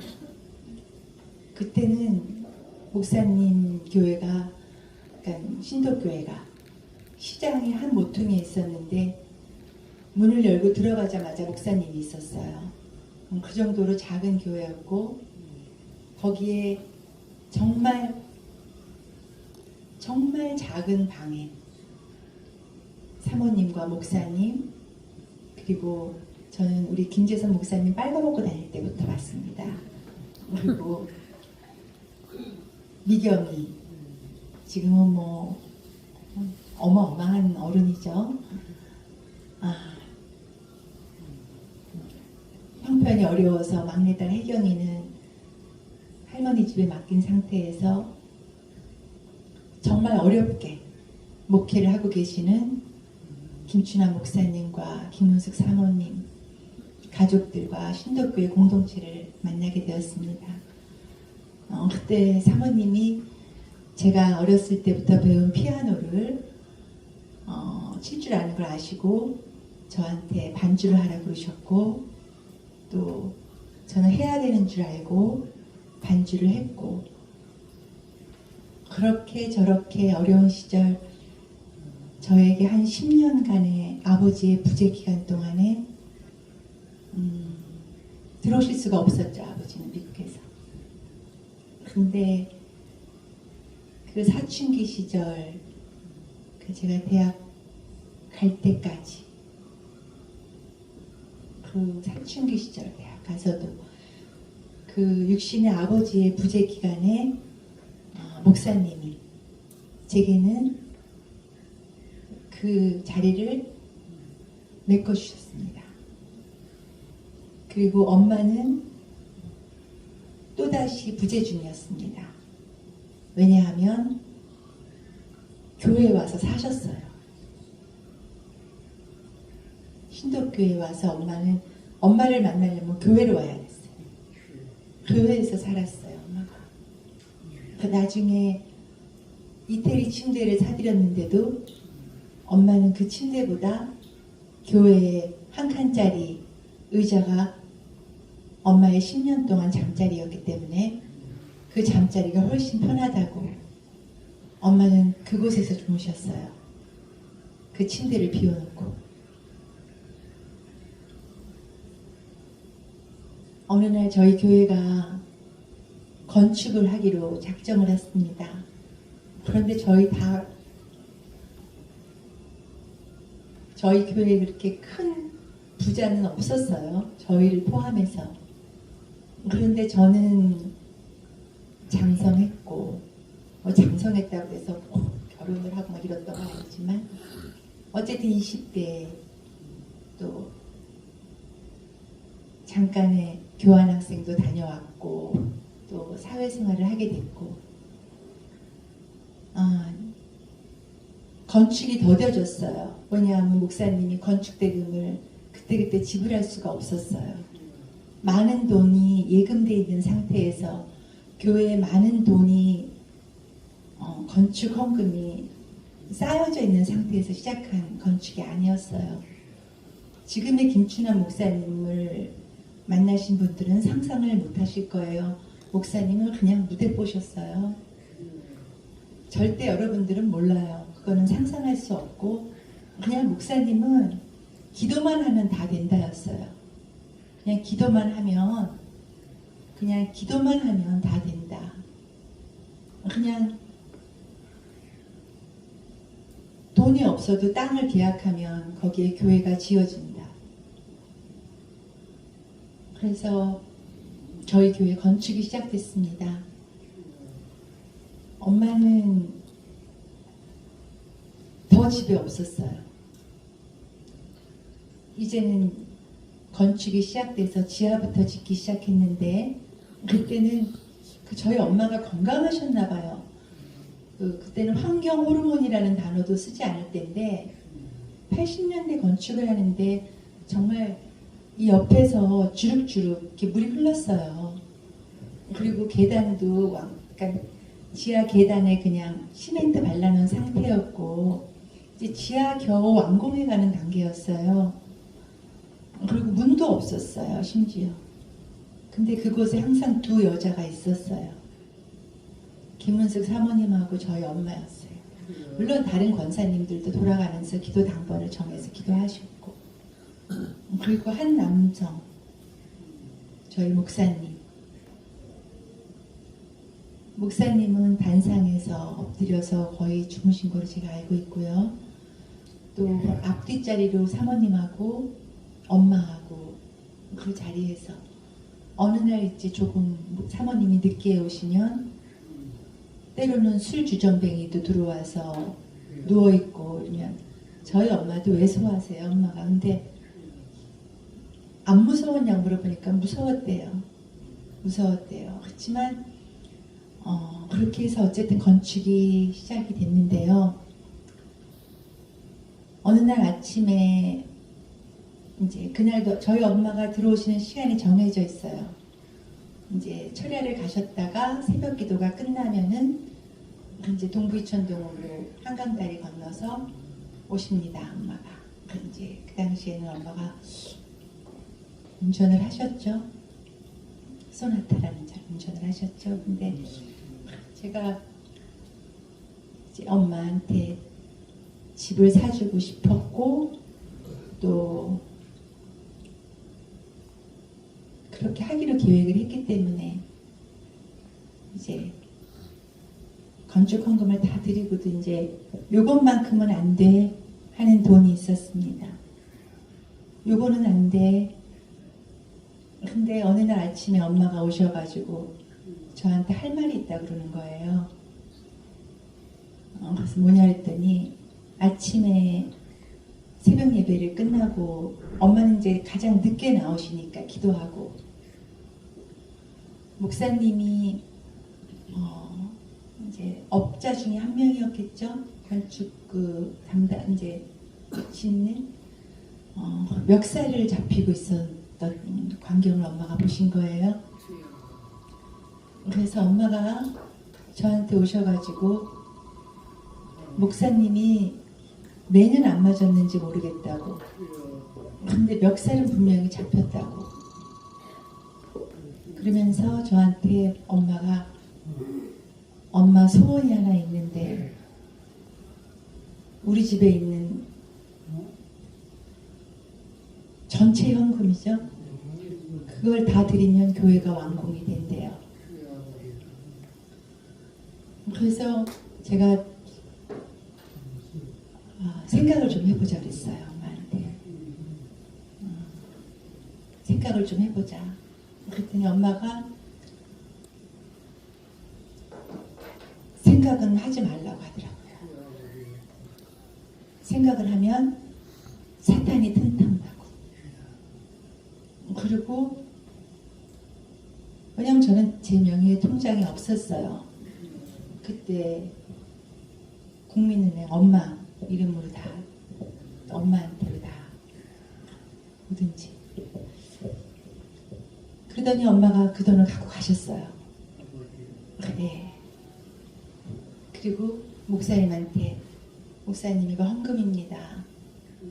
그때는 목사님 교회가 그러니까 신도교회가 시장의 한 모퉁이에 있었는데 문을 열고 들어가자마자 목사님이 있었어요. 그 정도로 작은 교회였고 거기에 정말 작은 방에 사모님과 목사님 그리고 저는 우리 김재선 목사님 빨가벗고 다닐 때부터 봤습니다. 그리고 미경이 지금은 뭐 어마어마한 어른이죠. 형편이 어려워서 막내딸 혜경이는 할머니 집에 맡긴 상태에서 정말 어렵게 목회를 하고 계시는 김춘하 목사님과 김문숙 사모님 가족들과 신덕교회 공동체를 만나게 되었습니다. 그때 사모님이 제가 어렸을 때부터 배운 피아노를 칠 줄 아는 걸 아시고 저한테 반주를 하라고 그러셨고, 또 저는 해야 되는 줄 알고 반주를 했고, 그렇게 저렇게 어려운 시절 저에게 한 10년간의 아버지의 부재 기간 동안에 들어오실 수가 없었죠. 아버지는 미국에서. 근데 그 사춘기 시절, 그 제가 대학 갈 때까지, 그 사춘기 시절 대학 가서도 그 육신의 아버지의 부재 기간에 목사님이 제게는 그 자리를 메꿔주셨습니다. 그리고 엄마는 또다시 부재 중이었습니다. 왜냐하면 교회에 와서 사셨어요. 신덕교회에 와서 엄마를 만나려면 교회로 와야 됐어요. 교회에서 살았어요, 엄마가. 나중에 이태리 침대를 사드렸는데도 엄마는 그 침대보다 교회에 한 칸짜리 의자가 엄마의 10년 동안 잠자리였기 때문에 그 잠자리가 훨씬 편하다고 엄마는 그곳에서 주무셨어요. 그 침대를 비워놓고. 어느 날 저희 교회가 건축을 하기로 작정을 했습니다. 그런데 저희 교회에 그렇게 큰 부자는 없었어요. 저희를 포함해서. 그런데 저는 장성했고, 장성했다고 해서 결혼을 하고 막 이랬던 건 아니지만, 어쨌든 20대에 또 잠깐의 교환학생도 다녀왔고, 또 사회생활을 하게 됐고, 건축이 더뎌졌어요. 왜냐하면 목사님이 건축대금을 그때그때 지불할 수가 없었어요. 많은 돈이 예금되어 있는 상태에서 교회에 많은 돈이 건축 헌금이 쌓여져 있는 상태에서 시작한 건축이 아니었어요. 지금의 김춘하 목사님을 만나신 분들은 상상을 못 하실 거예요. 목사님을 그냥 무대 보셨어요. 절대 여러분들은 몰라요. 그거는 상상할 수 없고, 그냥 목사님은 기도만 하면 다 된다였어요. 그냥 기도만 하면 다 된다. 그냥 돈이 없어도 땅을 계약하면 거기에 교회가 지어진다. 그래서 저희 교회 건축이 시작됐습니다. 엄마는 더 집에 없었어요. 이제는 건축이 시작돼서 지하부터 짓기 시작했는데, 그때는 저희 엄마가 건강하셨나 봐요. 그때는 환경 호르몬이라는 단어도 쓰지 않을 때인데, 80년대 건축을 하는데 정말 이 옆에서 주룩주룩 이렇게 물이 흘렀어요. 그리고 계단도 약간 지하 계단에 그냥 시멘트 발라놓은 상태였고, 이제 지하 겨우 완공해가는 단계였어요. 그리고 문도 없었어요, 심지어. 근데 그곳에 항상 두 여자가 있었어요. 김문숙 사모님하고 저희 엄마였어요. 물론 다른 권사님들도 돌아가면서 기도 당번을 정해서 기도하셨고, 그리고 한 남성, 저희 목사님. 목사님은 단상에서 엎드려서 거의 주무신 거로 제가 알고 있고요. 또 앞뒷자리로 사모님하고 엄마하고 그 자리에서 어느 날 이제 조금 사모님이 늦게 오시면 때로는 술 주정뱅이도 들어와서 누워있고 이러면 저희 엄마도 왜 소화하세요, 엄마가. 근데 안 무서웠냐고 물어보니까 무서웠대요. 그렇지만 그렇게 해서 어쨌든 건축이 시작이 됐는데요. 어느 날 아침에 이제 그날도 저희 엄마가 들어오시는 시간이 정해져 있어요. 이제 철야를 가셨다가 새벽 기도가 끝나면은 이제 동부이천동으로 한강다리 건너서 오십니다, 엄마가. 이제 그 당시에는 엄마가 운전을 하셨죠. 소나타라는 차 운전을 하셨죠. 근데 제가 이제 엄마한테 집을 사주고 싶었고 또 그렇게 하기로 계획을 했기 때문에 이제 건축 헌금을 다 드리고도 이제 요것만큼은 안 돼 하는 돈이 있었습니다. 요거는 안 돼. 근데 어느 날 아침에 엄마가 오셔가지고 저한테 할 말이 있다 그러는 거예요. 그래서 뭐냐 했더니 아침에 새벽 예배를 끝나고 엄마는 이제 가장 늦게 나오시니까 기도하고 목사님이 이제 업자 중에 한 명이었겠죠. 건축 그 담당 이제 짓는 멱살을 잡히고 있었던 광경을 엄마가 보신 거예요. 그래서 엄마가 저한테 오셔가지고 목사님이 매는 안 맞았는지 모르겠다고. 근데 멱살은 분명히 잡혔다고. 그러면서 저한테 엄마가 엄마 소원이 하나 있는데 우리 집에 있는 전체 현금이죠. 그걸 다 드리면 교회가 완공이 된대요. 그래서 제가 생각을 좀 해보자 그랬어요. 엄마한테. 생각을 좀 해보자. 그랬더니 엄마가 생각은 하지 말라고 하더라고요. 생각을 하면 사탄이 튼튼하고. 그리고 왜냐면 저는 제 명의의 통장이 없었어요. 그때 국민은행 엄마 이름으로 다 엄마한테로 다 뭐든지. 그러더니 엄마가 그 돈을 갖고 가셨어요. 네. 그리고 목사님한테 목사님 이거 헌금입니다.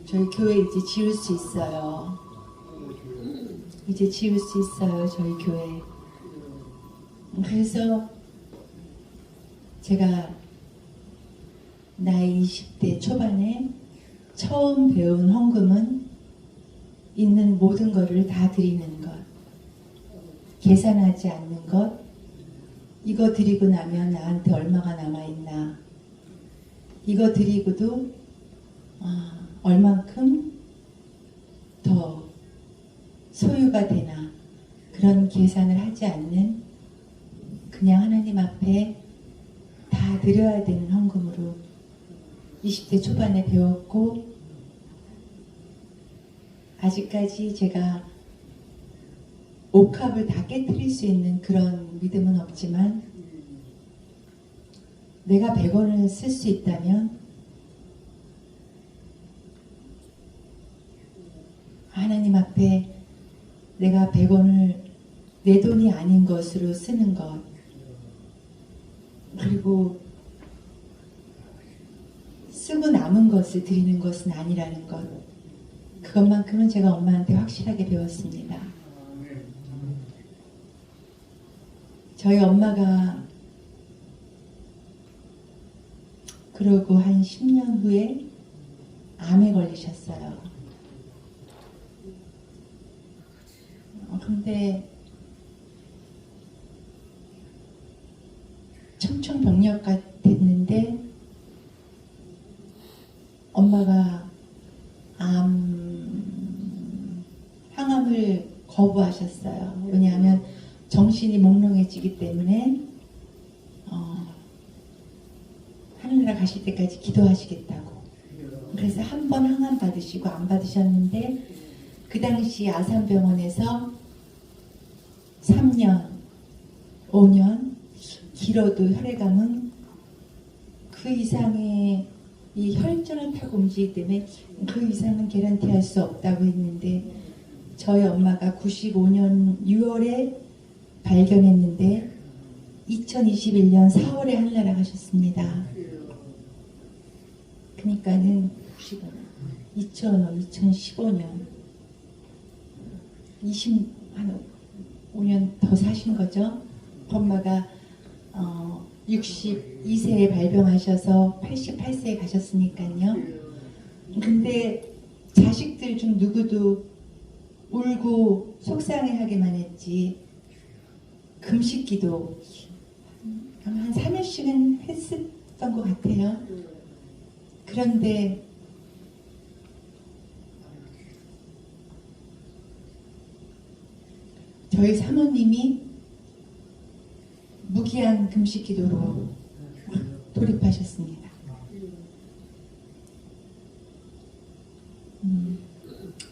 저희 교회 이제 지을 수 있어요. 이제 지을 수 있어요. 저희 교회. 그래서 제가 나이 20대 초반에 처음 배운 헌금은 있는 모든 것을 다 드리는 것, 계산하지 않는 것, 이거 드리고 나면 나한테 얼마가 남아있나, 이거 드리고도 얼만큼 더 소유가 되나, 그런 계산을 하지 않는 그냥 하나님 앞에 다 드려야 되는 헌금으로 20대 초반에 배웠고, 아직까지 제가 옥합을 다 깨트릴 수 있는 그런 믿음은 없지만 내가 100원을 쓸 수 있다면 하나님 앞에 내가 100원을 내 돈이 아닌 것으로 쓰는 것, 그리고 쓰고 남은 것을 드리는 것은 아니라는 것, 그것만큼은 제가 엄마한테 확실하게 배웠습니다. 저희 엄마가 그러고 한 10년 후에 암에 걸리셨어요. 근데 청천벽력 됐는데 엄마가 항암을 거부하셨어요. 왜냐하면 정신이 몽롱해지기 때문에 하늘나라 가실 때까지 기도하시겠다고. 그래서 한 번 항암 받으시고 안 받으셨는데 그 당시 아산병원에서 3년, 5년, 길어도 혈액암은 그 이상의 이 혈전을 타고 움직이기 때문에 그 이상은 개런티할 수 없다고 했는데 저희 엄마가 95년 6월에 발견했는데 2021년 4월에 하늘나라 가셨습니다. 그러니까는 2015년 25년 더 사신 거죠. 엄마가 62세에 발병하셔서 88세에 가셨으니까요. 근데 자식들 중 누구도 울고 속상해하기만 했지 금식기도 아마 한 3일씩은 했었던 것 같아요. 그런데 저희 사모님이 무기한 금식기도로 돌입하셨습니다.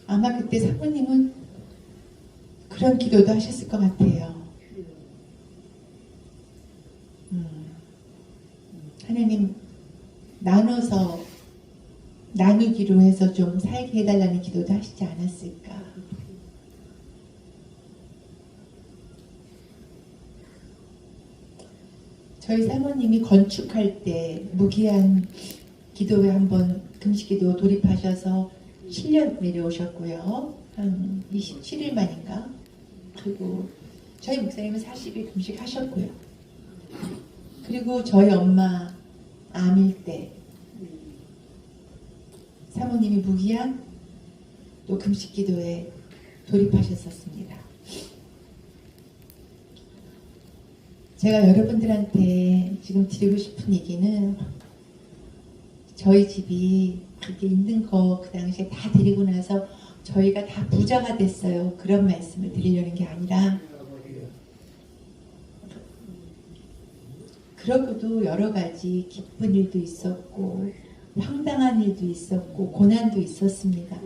아마 그때 사모님은 그런 기도도 하셨을 것 같아요. 하나님 나누기로 해서 좀 살게 해달라는 기도도 하시지 않았을까. 저희 사모님이 건축할 때 무기한 기도에 한번 금식기도 돌입하셔서 7년 내려오셨고요. 한 27일 만인가. 그리고 저희 목사님은 40일 금식하셨고요. 그리고 저희 엄마 암일 때 사모님이 무기한 또 금식기도에 돌입하셨었습니다. 제가 여러분들한테 지금 드리고 싶은 얘기는 저희 집이 그게 있는 거 그 당시에 다 드리고 나서 저희가 다 부자가 됐어요. 그런 말씀을 드리려는 게 아니라 그러고도 여러 가지 기쁜 일도 있었고 황당한 일도 있었고 고난도 있었습니다.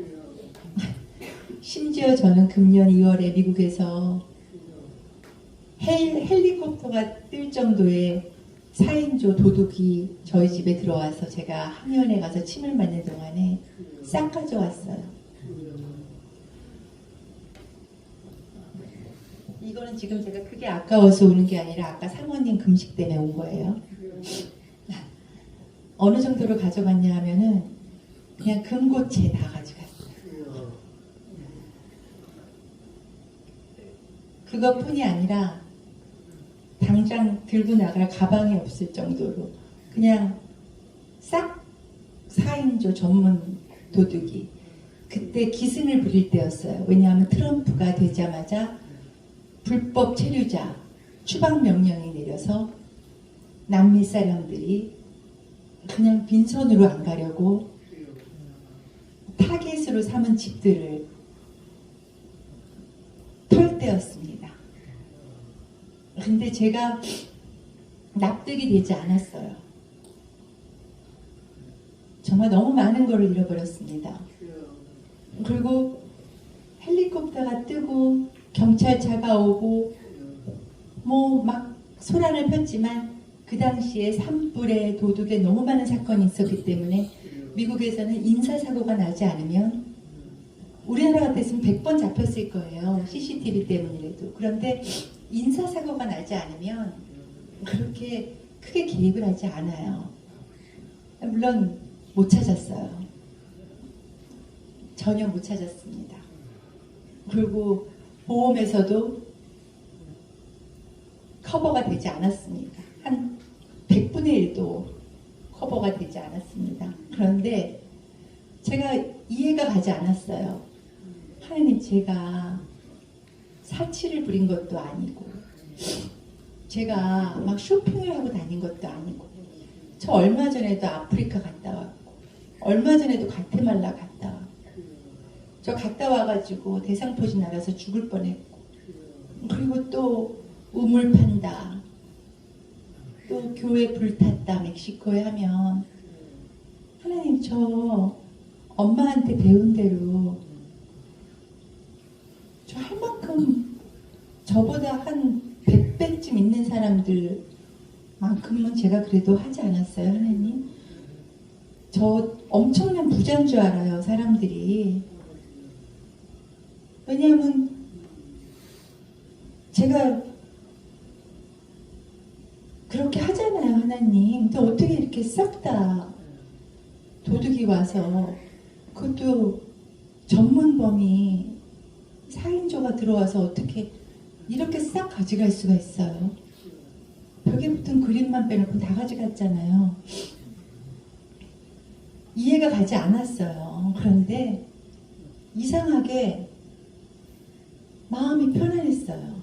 심지어 저는 금년 2월에 미국에서 헬리콥터가 뜰 정도의 4인조 도둑이 저희 집에 들어와서 제가 항연에 가서 침을 맞는 동안에 싹 가져왔어요. 이거는 지금 제가 크게 아까워서 오는 게 아니라 아까 사모님 금식 때문에 온 거예요. 어느 정도로 가져갔냐 하면은 그냥 금고채 다 가져갔어요. 그것뿐이 아니라 당장 들고 나갈 가방이 없을 정도로 그냥 싹 4인조 전문 도둑이 그때 기승을 부릴 때였어요. 왜냐하면 트럼프가 되자마자 불법 체류자 추방 명령이 내려서 남미 사람들이 그냥 빈손으로 안 가려고 타겟으로 삼은 집들을 털 때였습니다. 근데 제가 납득이 되지 않았어요. 정말 너무 많은 걸 잃어버렸습니다. 그리고 헬리콥터가 뜨고 경찰차가 오고 뭐 막 소란을 폈지만 그 당시에 산불에 도둑에 너무 많은 사건이 있었기 때문에 미국에서는 인사사고가 나지 않으면 우리나라 같았으면 100번 잡혔을 거예요. CCTV 때문이라도. 그런데 인사사고가 나지 않으면 그렇게 크게 개입을 하지 않아요. 물론 못 찾았어요. 전혀 못 찾았습니다. 그리고 보험에서도 커버가 되지 않았습니다. 한 100분의 1도 커버가 되지 않았습니다. 그런데 제가 이해가 가지 않았어요. 하나님, 제가 사치를 부린 것도 아니고 제가 막 쇼핑을 하고 다닌 것도 아니고 저 얼마 전에도 아프리카 갔다 왔고 얼마 전에도 과테말라 갔다 왔고 저 갔다 와가지고 대상포진 나가서 죽을 뻔했고 그리고 또 우물 판다 또 교회 불탔다 멕시코에 하면 하나님, 저 엄마한테 배운 대로 저 할 만큼 저보다 한 100배쯤 있는 사람들만큼은 제가 그래도 하지 않았어요. 하나님, 저 저 엄청난 부자인 줄 알아요, 사람들이. 왜냐하면 제가 그렇게 하잖아요, 하나님. 근데 어떻게 이렇게 싹 다 도둑이 와서, 그것도 전문범이 4인조가 들어와서 어떻게 이렇게 싹 가져갈 수가 있어요? 벽에 붙은 그림만 빼놓고 다 가져갔잖아요. 이해가 가지 않았어요. 그런데 이상하게 마음이 편안했어요.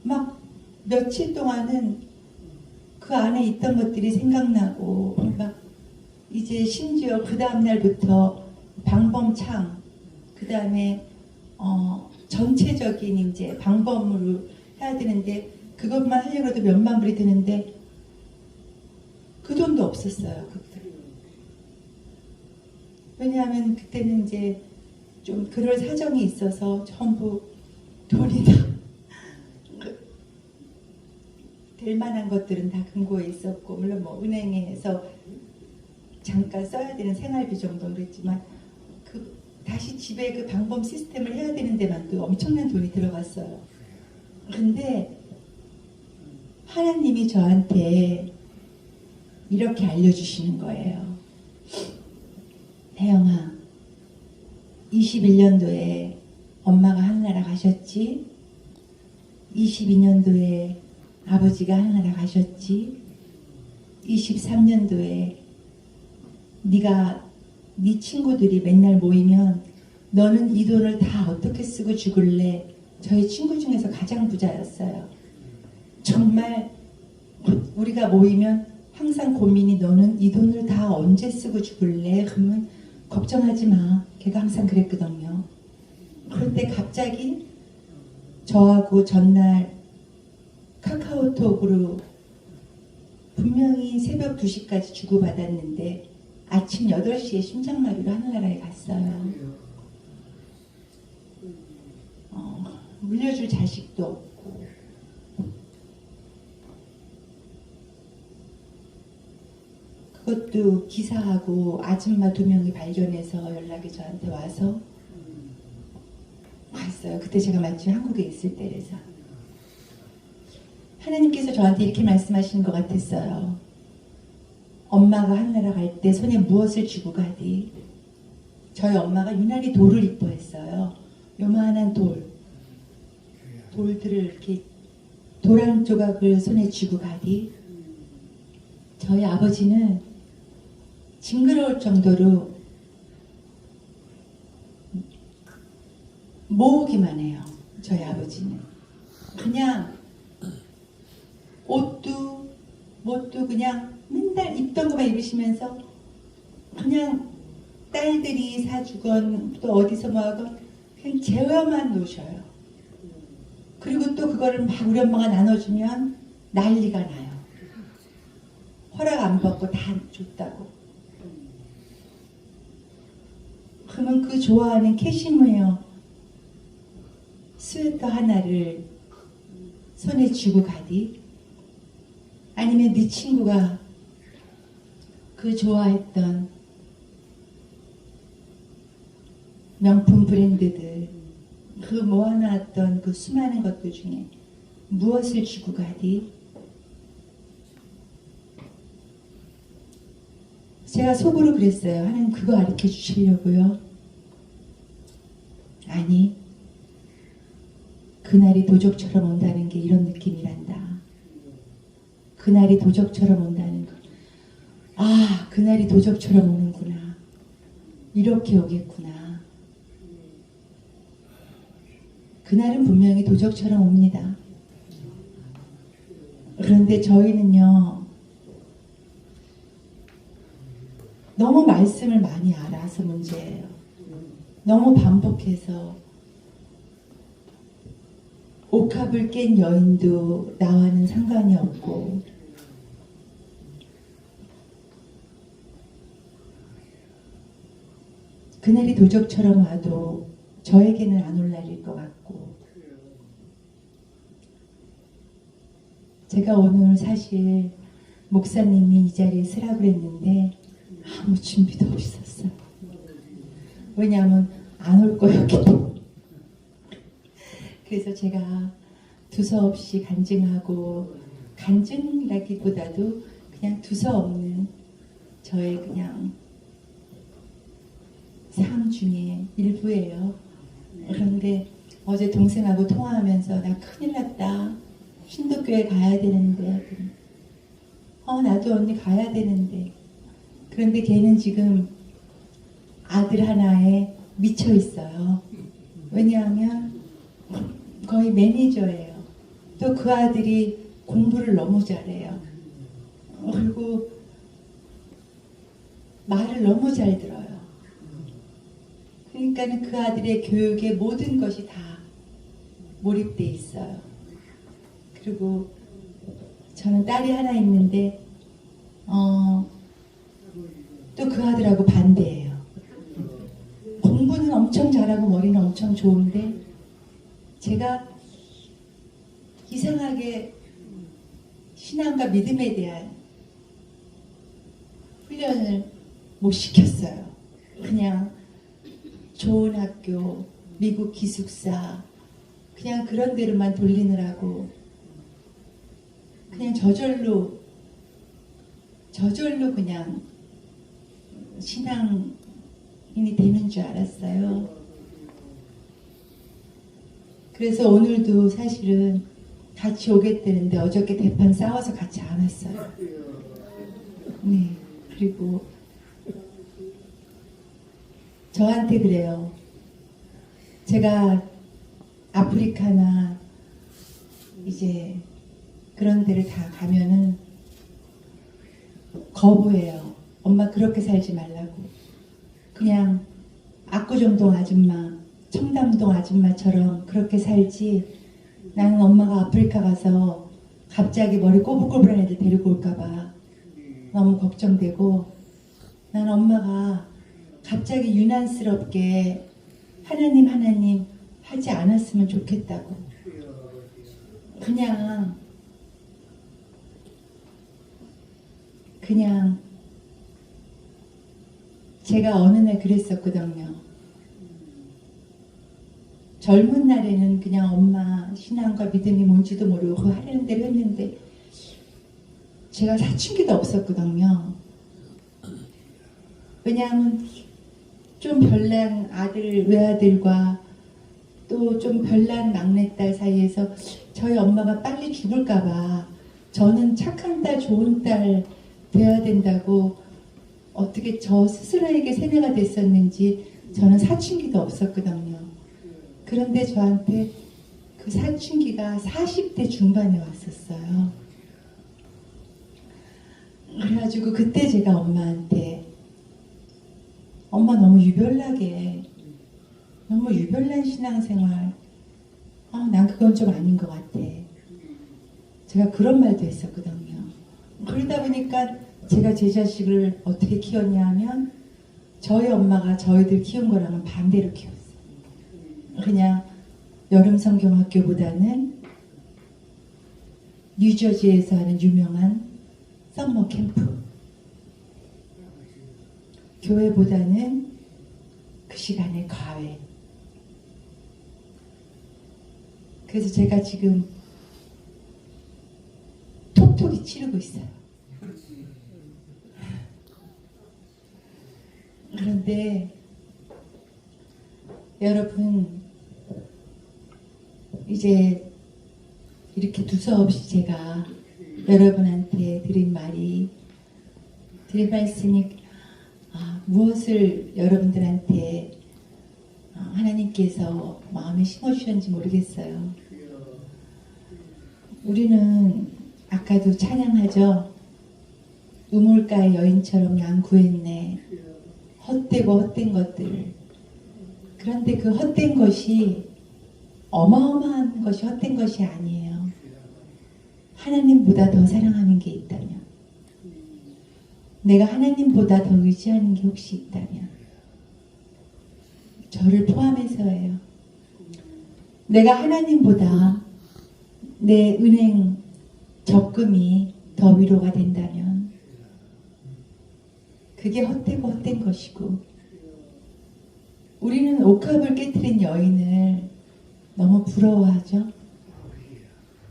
막 며칠 동안은 그 안에 있던 것들이 생각나고, 막 이제 심지어 그 다음날부터 방범창, 그 다음에 전체적인 이제 방범으로 해야 되는데, 그것만 하려고 해도 몇만 불이 드는데 그 돈도 없었어요, 그때. 왜냐하면 그때는 이제 좀 그럴 사정이 있어서 전부 돈이 다 될 만한 것들은 다 금고에 있었고, 물론 뭐 은행에서 잠깐 써야 되는 생활비 정도는 그랬지만, 그 다시 집에 그 방범 시스템을 해야 되는 데만도 엄청난 돈이 들어갔어요. 근데 하나님이 저한테 이렇게 알려주시는 거예요. 혜영아, 21년도에 엄마가 하늘나라 가셨지? 22년도에 아버지가 하늘나라 가셨지? 23년도에 네 친구들이 맨날 모이면 너는 이 돈을 다 어떻게 쓰고 죽을래? 저희 친구 중에서 가장 부자였어요. 정말 우리가 모이면 항상 고민이, 너는 이 돈을 다 언제 쓰고 죽을래? 그러면 걱정하지 마. 걔가 항상 그랬거든요. 그런데 갑자기 저하고 전날 카카오톡으로 분명히 새벽 2시까지 주고받았는데 아침 8시에 심장마비로 하늘나라에 갔어요. 물려줄 자식도 없고, 그것도 기사하고 아줌마 2명이 발견해서 연락이 저한테 와서 왔어요. 그때 제가 마침 한국에 있을 때라서. 하나님께서 저한테 이렇게 말씀하시는 것 같았어요. 엄마가 하늘나라 갈 때 손에 무엇을 쥐고 가디? 저희 엄마가 유난히 돌을 이뻐했어요. 요만한 돌들을 이렇게 돌 한 조각을 손에 쥐고 가디? 저희 아버지는 징그러울 정도로 모으기만 해요. 저희 아버지는 그냥 옷도 뭣도 그냥 맨날 입던 것만 입으시면서 그냥 딸들이 사주건 또 어디서 뭐하건 그냥 재워만 놓으셔요. 그리고 또 그거를 막 우리 엄마가 나눠주면 난리가 나요. 허락 안 받고 다 줬다고. 그러면 그 좋아하는 캐시미어 스웨터 하나를 손에 쥐고 가디? 아니면 네 친구가 그 좋아했던 명품 브랜드들, 그 모아놨던 그 수많은 것들 중에 무엇을 쥐고 가디? 제가 속으로 그랬어요. 하나님 그거 가르쳐 주시려고요? 아니, 그날이 도적처럼 온다는 게 이런 느낌이란다. 그날이 도적처럼 온다는 거. 아, 그날이 도적처럼 오는구나. 이렇게 오겠구나. 그날은 분명히 도적처럼 옵니다. 그런데 저희는요, 너무 말씀을 많이 알아서 문제예요. 너무 반복해서 옥합을 깬 여인도 나와는 상관이 없고, 그날이 도적처럼 와도 저에게는 안 올 날일 것 같고, 제가 오늘 사실 목사님이 이 자리에 쓰라고 했는데 아무 준비도 없었어요. 왜냐하면 안 올 거였기 때문에. 그래서 제가 두서없이 간증하고, 간증이라기보다도 그냥 두서없는 저의 그냥 삶 중에 일부예요. 그런데 어제 동생하고 통화하면서 나 큰일 났다. 신도교회 가야 되는데. 나도 언니 가야 되는데. 그런데 걔는 지금 아들 하나에 미쳐 있어요. 왜냐하면 거의 매니저예요. 또 그 아들이 공부를 너무 잘해요. 그리고 말을 너무 잘 들어요. 그러니까는 그 아들의 교육에 모든 것이 다 몰입돼 있어요. 그리고 저는 딸이 하나 있는데 또 그 아들하고 반대예요. 공부는 엄청 잘하고 머리는 엄청 좋은데 제가 이상하게 신앙과 믿음에 대한 훈련을 못 시켰어요. 그냥 좋은 학교, 미국 기숙사, 그냥 그런 데로만 돌리느라고 그냥 저절로 그냥 신앙인이 되는 줄 알았어요. 그래서 오늘도 사실은 같이 오겠다는데 어저께 대판 싸워서 같이 안 왔어요. 네. 그리고 저한테 그래요. 제가 아프리카나 이제 그런 데를 다 가면은 거부해요. 엄마 그렇게 살지 말라고. 그냥 압구정동 아줌마, 청담동 아줌마처럼 그렇게 살지. 나는 엄마가 아프리카 가서 갑자기 머리 꼬불꼬불한 애들 데리고 올까봐 너무 걱정되고, 나는 엄마가 갑자기 유난스럽게 하나님 하지 않았으면 좋겠다고. 그냥 제가 어느 날 그랬었거든요. 젊은 날에는 그냥 엄마 신앙과 믿음이 뭔지도 모르고 하려는 대로 했는데 제가 사춘기도 없었거든요. 왜냐하면 좀 별난 아들, 외아들과 또 좀 별난 막내딸 사이에서 저희 엄마가 빨리 죽을까봐 저는 착한 딸, 좋은 딸 돼야 된다고 어떻게 저 스스로에게 세뇌가 됐었는지 저는 사춘기도 없었거든요. 그런데 저한테 그 사춘기가 40대 중반에 왔었어요. 그래가지고 그때 제가 엄마한테 엄마 너무 유별난 신앙생활, 난 그건 좀 아닌 것 같아. 제가 그런 말도 했었거든요. 그러다 보니까 제가 제 자식을 어떻게 키웠냐 하면 저희 엄마가 저희들 키운 거랑은 반대로 키웠어요. 그냥 여름 성경학교보다는 뉴저지에서 하는 유명한 썸머 캠프, 교회보다는 그 시간에 과외. 그래서 제가 지금 톡톡이 치르고 있어요. 그런데 여러분, 이제 이렇게 두서없이 제가 여러분한테 드린 말씀이 무엇을 여러분들한테 하나님께서 마음에 심어주셨는지 모르겠어요. 우리는 아까도 찬양하죠. 우물가의 여인처럼 양 구했네. 헛되고 헛된 것들. 그런데 그 헛된 것이 어마어마한 것이 헛된 것이 아니에요. 하나님보다 더 사랑하는 게 있다면, 내가 하나님보다 더 의지하는 게 혹시 있다면, 저를 포함해서예요. 내가 하나님보다 내 은행 적금이 더 위로가 된다면, 그 그게 헛되고 헛된 것이고, 우리는 옥합을 깨뜨린 여인을 너무 부러워하죠.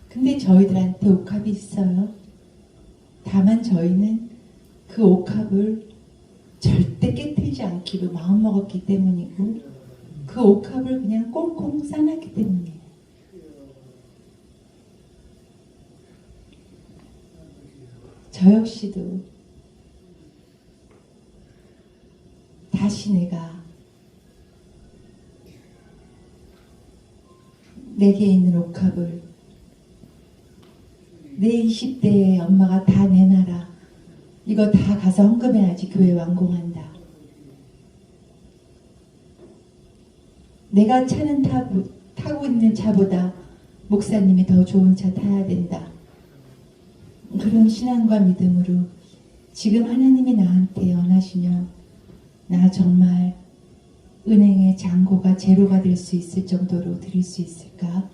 근데 저희들한테 옥합이 있어요. 다만 저희는 그 옥합을 절대 깨뜨리지 않기로 마음먹었기 때문이고, 그 옥합을 그냥 꽁꽁 싸놨기 때문이에요. 저 역시도 다시 내게 있는 옥합을 내 20대에 엄마가 다 내놔라. 이거 다 가서 헌금해야지 교회 완공한다. 내가 차는 타고 있는 차보다 목사님이 더 좋은 차 타야 된다. 그런 신앙과 믿음으로 지금 하나님이 나한테 원하시면 나 정말 은행의 잔고가 제로가 될 수 있을 정도로 드릴 수 있을까?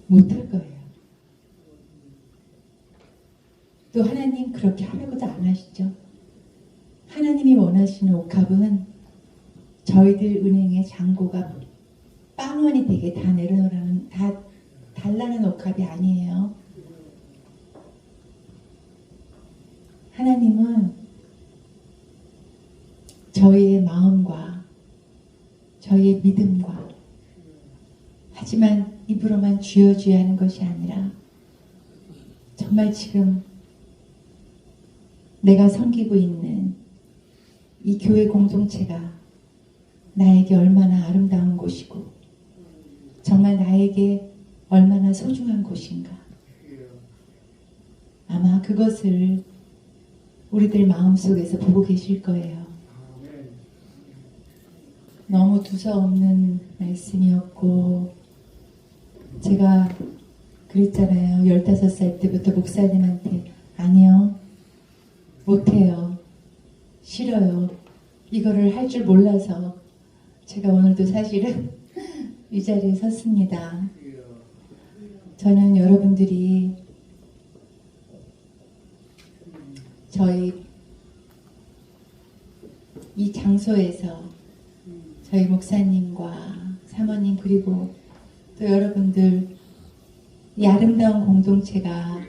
못할 거예요. 또 하나님 그렇게 하라고도 안 하시죠. 하나님이 원하시는 옥합은 저희들 은행의 잔고가 빵원이 되게 다 내려놓으라는, 다 달라는 옥합이 아니에요. 하나님은 저희의 마음과 저희의 믿음과, 하지만 입으로만 주여 주여 하는 것이 아니라 정말 지금 내가 섬기고 있는 이 교회 공동체가 나에게 얼마나 아름다운 곳이고 정말 나에게 얼마나 소중한 곳인가. 아마 그것을 우리들 마음속에서 보고 계실 거예요. 너무 두서없는 말씀이었고, 제가 그랬잖아요. 15살 때부터 목사님한테 아니요, 못해요, 싫어요, 이거를 할 줄 몰라서 제가 오늘도 사실은 이 자리에 섰습니다. 저는 여러분들이 저희 이 장소에서 저희 목사님과 사모님 그리고 또 여러분들 이 아름다운 공동체가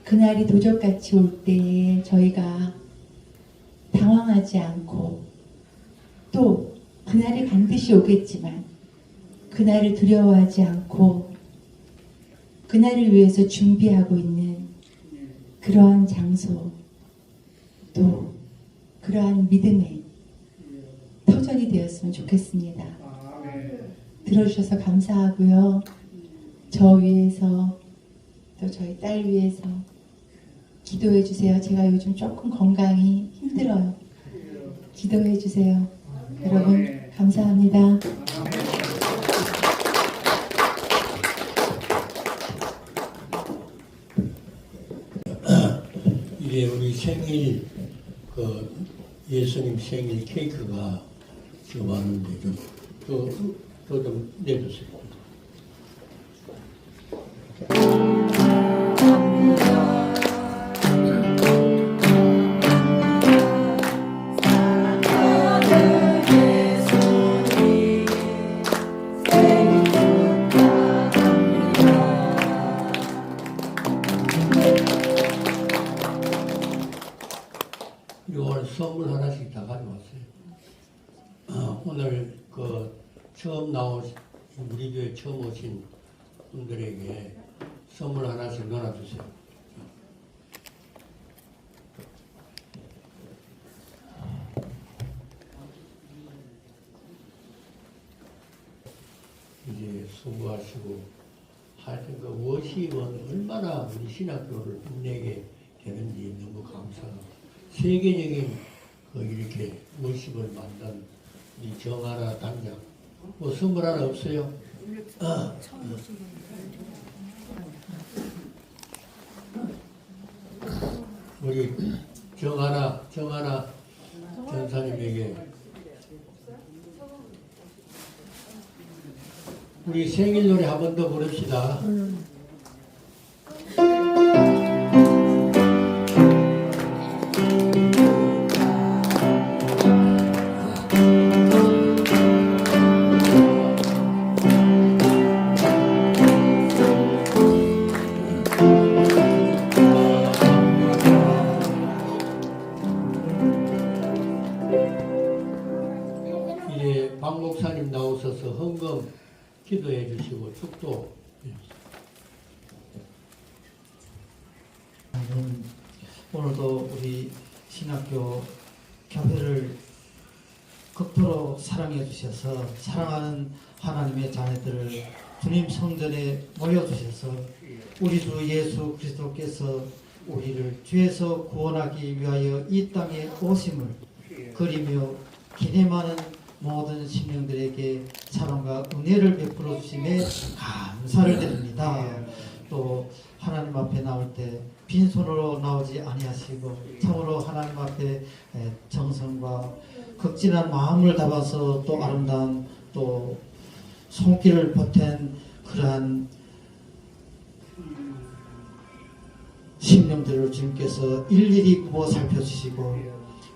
그날이 도적같이 올 때에 저희가 당황하지 않고, 또 그날이 반드시 오겠지만 그날을 두려워하지 않고 그날을 위해서 준비하고 있는 그러한 장소, 또 그러한 믿음의 터전이 되었으면 좋겠습니다. 들어주셔서 감사하고요. 저 위해서 또 저희 딸 위해서 기도해 주세요. 제가 요즘 조금 건강이 힘들어요. 기도해 주세요. 여러분 감사합니다. 이제 우리 생일 예수님 생일 케이크가 지금 왔는데 좀 내주세요. 오늘 선물 하나씩 다 가져왔어요. 오늘 처음 나오신, 우리 교회 처음 오신 분들에게 선물 하나씩 넣어주세요. 이제 수고하시고, 하여튼 그 워십은 얼마나 우리 신학교를 빛내게 되는지 너무 감사하고, 세계적인 이렇게 워십을 만든 이 정하나 단장, 뭐 선물 하나 없어요? 우리 정하나 전사님에게 우리 생일 노래 한 번 더 부릅시다. 기도해 주시고 축도 오늘도 우리 신학교 교회를 극도로 사랑해 주셔서 사랑하는 하나님의 자녀들을 주님 성전에 모여주셔서 우리 주 예수 그리스도께서 우리를 죄에서 구원하기 위하여 이 땅에 오심을 그리며 기념하는 모든 심령들에게 사랑과 은혜를 베풀어 주심에 감사를 드립니다. 또 하나님 앞에 나올 때 빈손으로 나오지 아니하시고 참으로 하나님 앞에 정성과 극진한 마음을 담아서 또 아름다운 또 손길을 보탠 그러한 심령들을 주님께서 일일이 보고 살펴주시고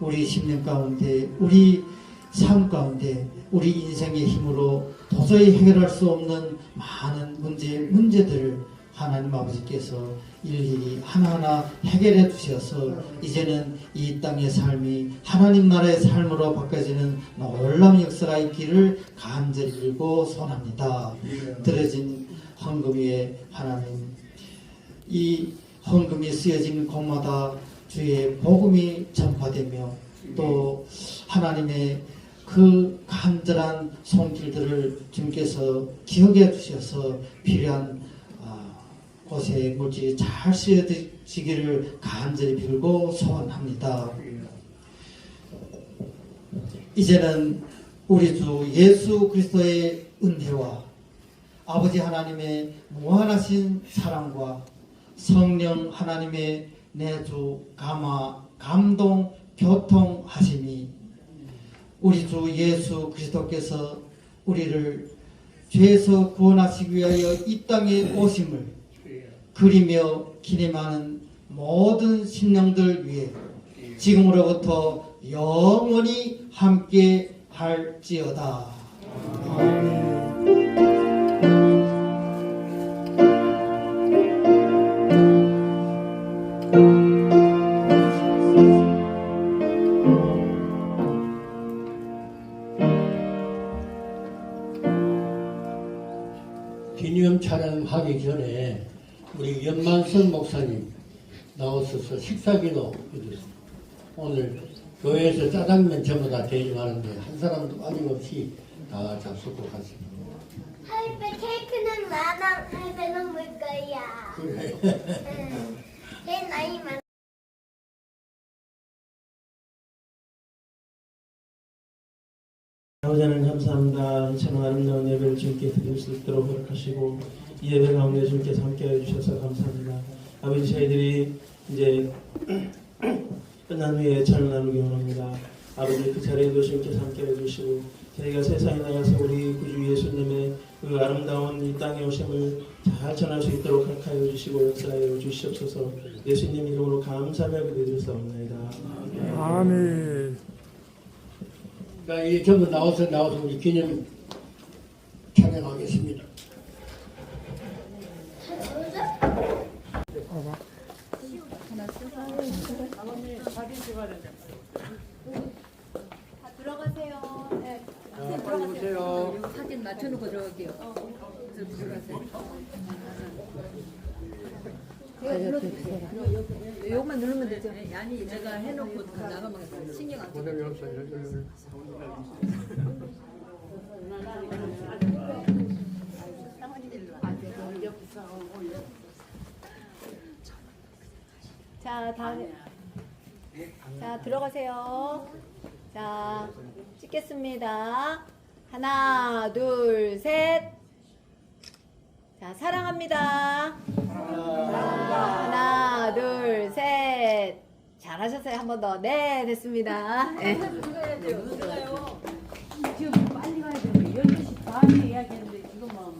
우리 심령 가운데 우리 삶 가운데 우리 인생의 힘으로 도저히 해결할 수 없는 많은 문제들을 하나님 아버지께서 일일이 하나하나 해결해 주셔서 이제는 이 땅의 삶이 하나님 나라의 삶으로 바꿔지는 놀라운 역사가 있기를 간절히 빌고 소원합니다. 들어진 헌금 위에 하나님 이 헌금이 쓰여진 곳마다 주의 복음이 전파되며 또 하나님의 그 간절한 손길들을 주님께서 기억해 주셔서 필요한 곳에 물질이 잘 쓰여지기를 간절히 빌고 소원합니다. 이제는 우리 주 예수 그리스도의 은혜와 아버지 하나님의 무한하신 사랑과 성령 하나님의 내주 감동 교통하심이 우리 주 예수 그리스도께서 우리를 죄에서 구원하시기 위하여 이 땅에 오심을 그리며 기념하는 모든 심령들 위해 지금으로부터 영원히 함께 할지어다. 기념 촬영하기 전에 우리 연만선 목사님 나오셔서 식사기도 해주세요. 오늘 교회에서 짜장면 전부 다 대접하는데 한 사람도 빠짐없이 다 잡수고갔습니다. 할배 케이크는 나랑 할배는 먹을 거야. 그래. 응. 걔 나이 많. 아버지 하나님 감사합니다. 참 아름다운 예배를 주님께 드릴 수 있도록 허락하시고 이 예배 가운데 주님께서 함께해 주셔서 감사합니다. 아버지 저희들이 이제 끝난 후에 차를 나누기 원합니다. 아버지 그 자리에도 주님께서 함께해 주시고 저희가 세상에 나가서 우리 구주 예수님의 그 아름다운 이 땅에 오심을 잘 전할 수 있도록 허락하여 주시고 역사하여 주시옵소서. 예수님 이름으로 감사하며 기도드렸사옵나이다. 아멘. 그러니까 이 전부 나와서 우리 기념 촬영하겠습니다. 들어가세요. 네. 빨리 오세요. 사진 맞춰놓고 들어갈게요. 들어가세요. 요것만 누르면 되죠? 아니 제가 해놓고 나가면 신경 안 고생이 없어요. 자, 다음에. 자, 들어가세요. 자, 찍겠습니다. 하나, 둘, 셋. 자, 사랑합니다. 하나, 둘, 셋. 잘하셨어요. 한 번 더. 네, 됐습니다. 네. 지금 빨리 가야 돼. 12시 반에 예약했는데 지금 뭐.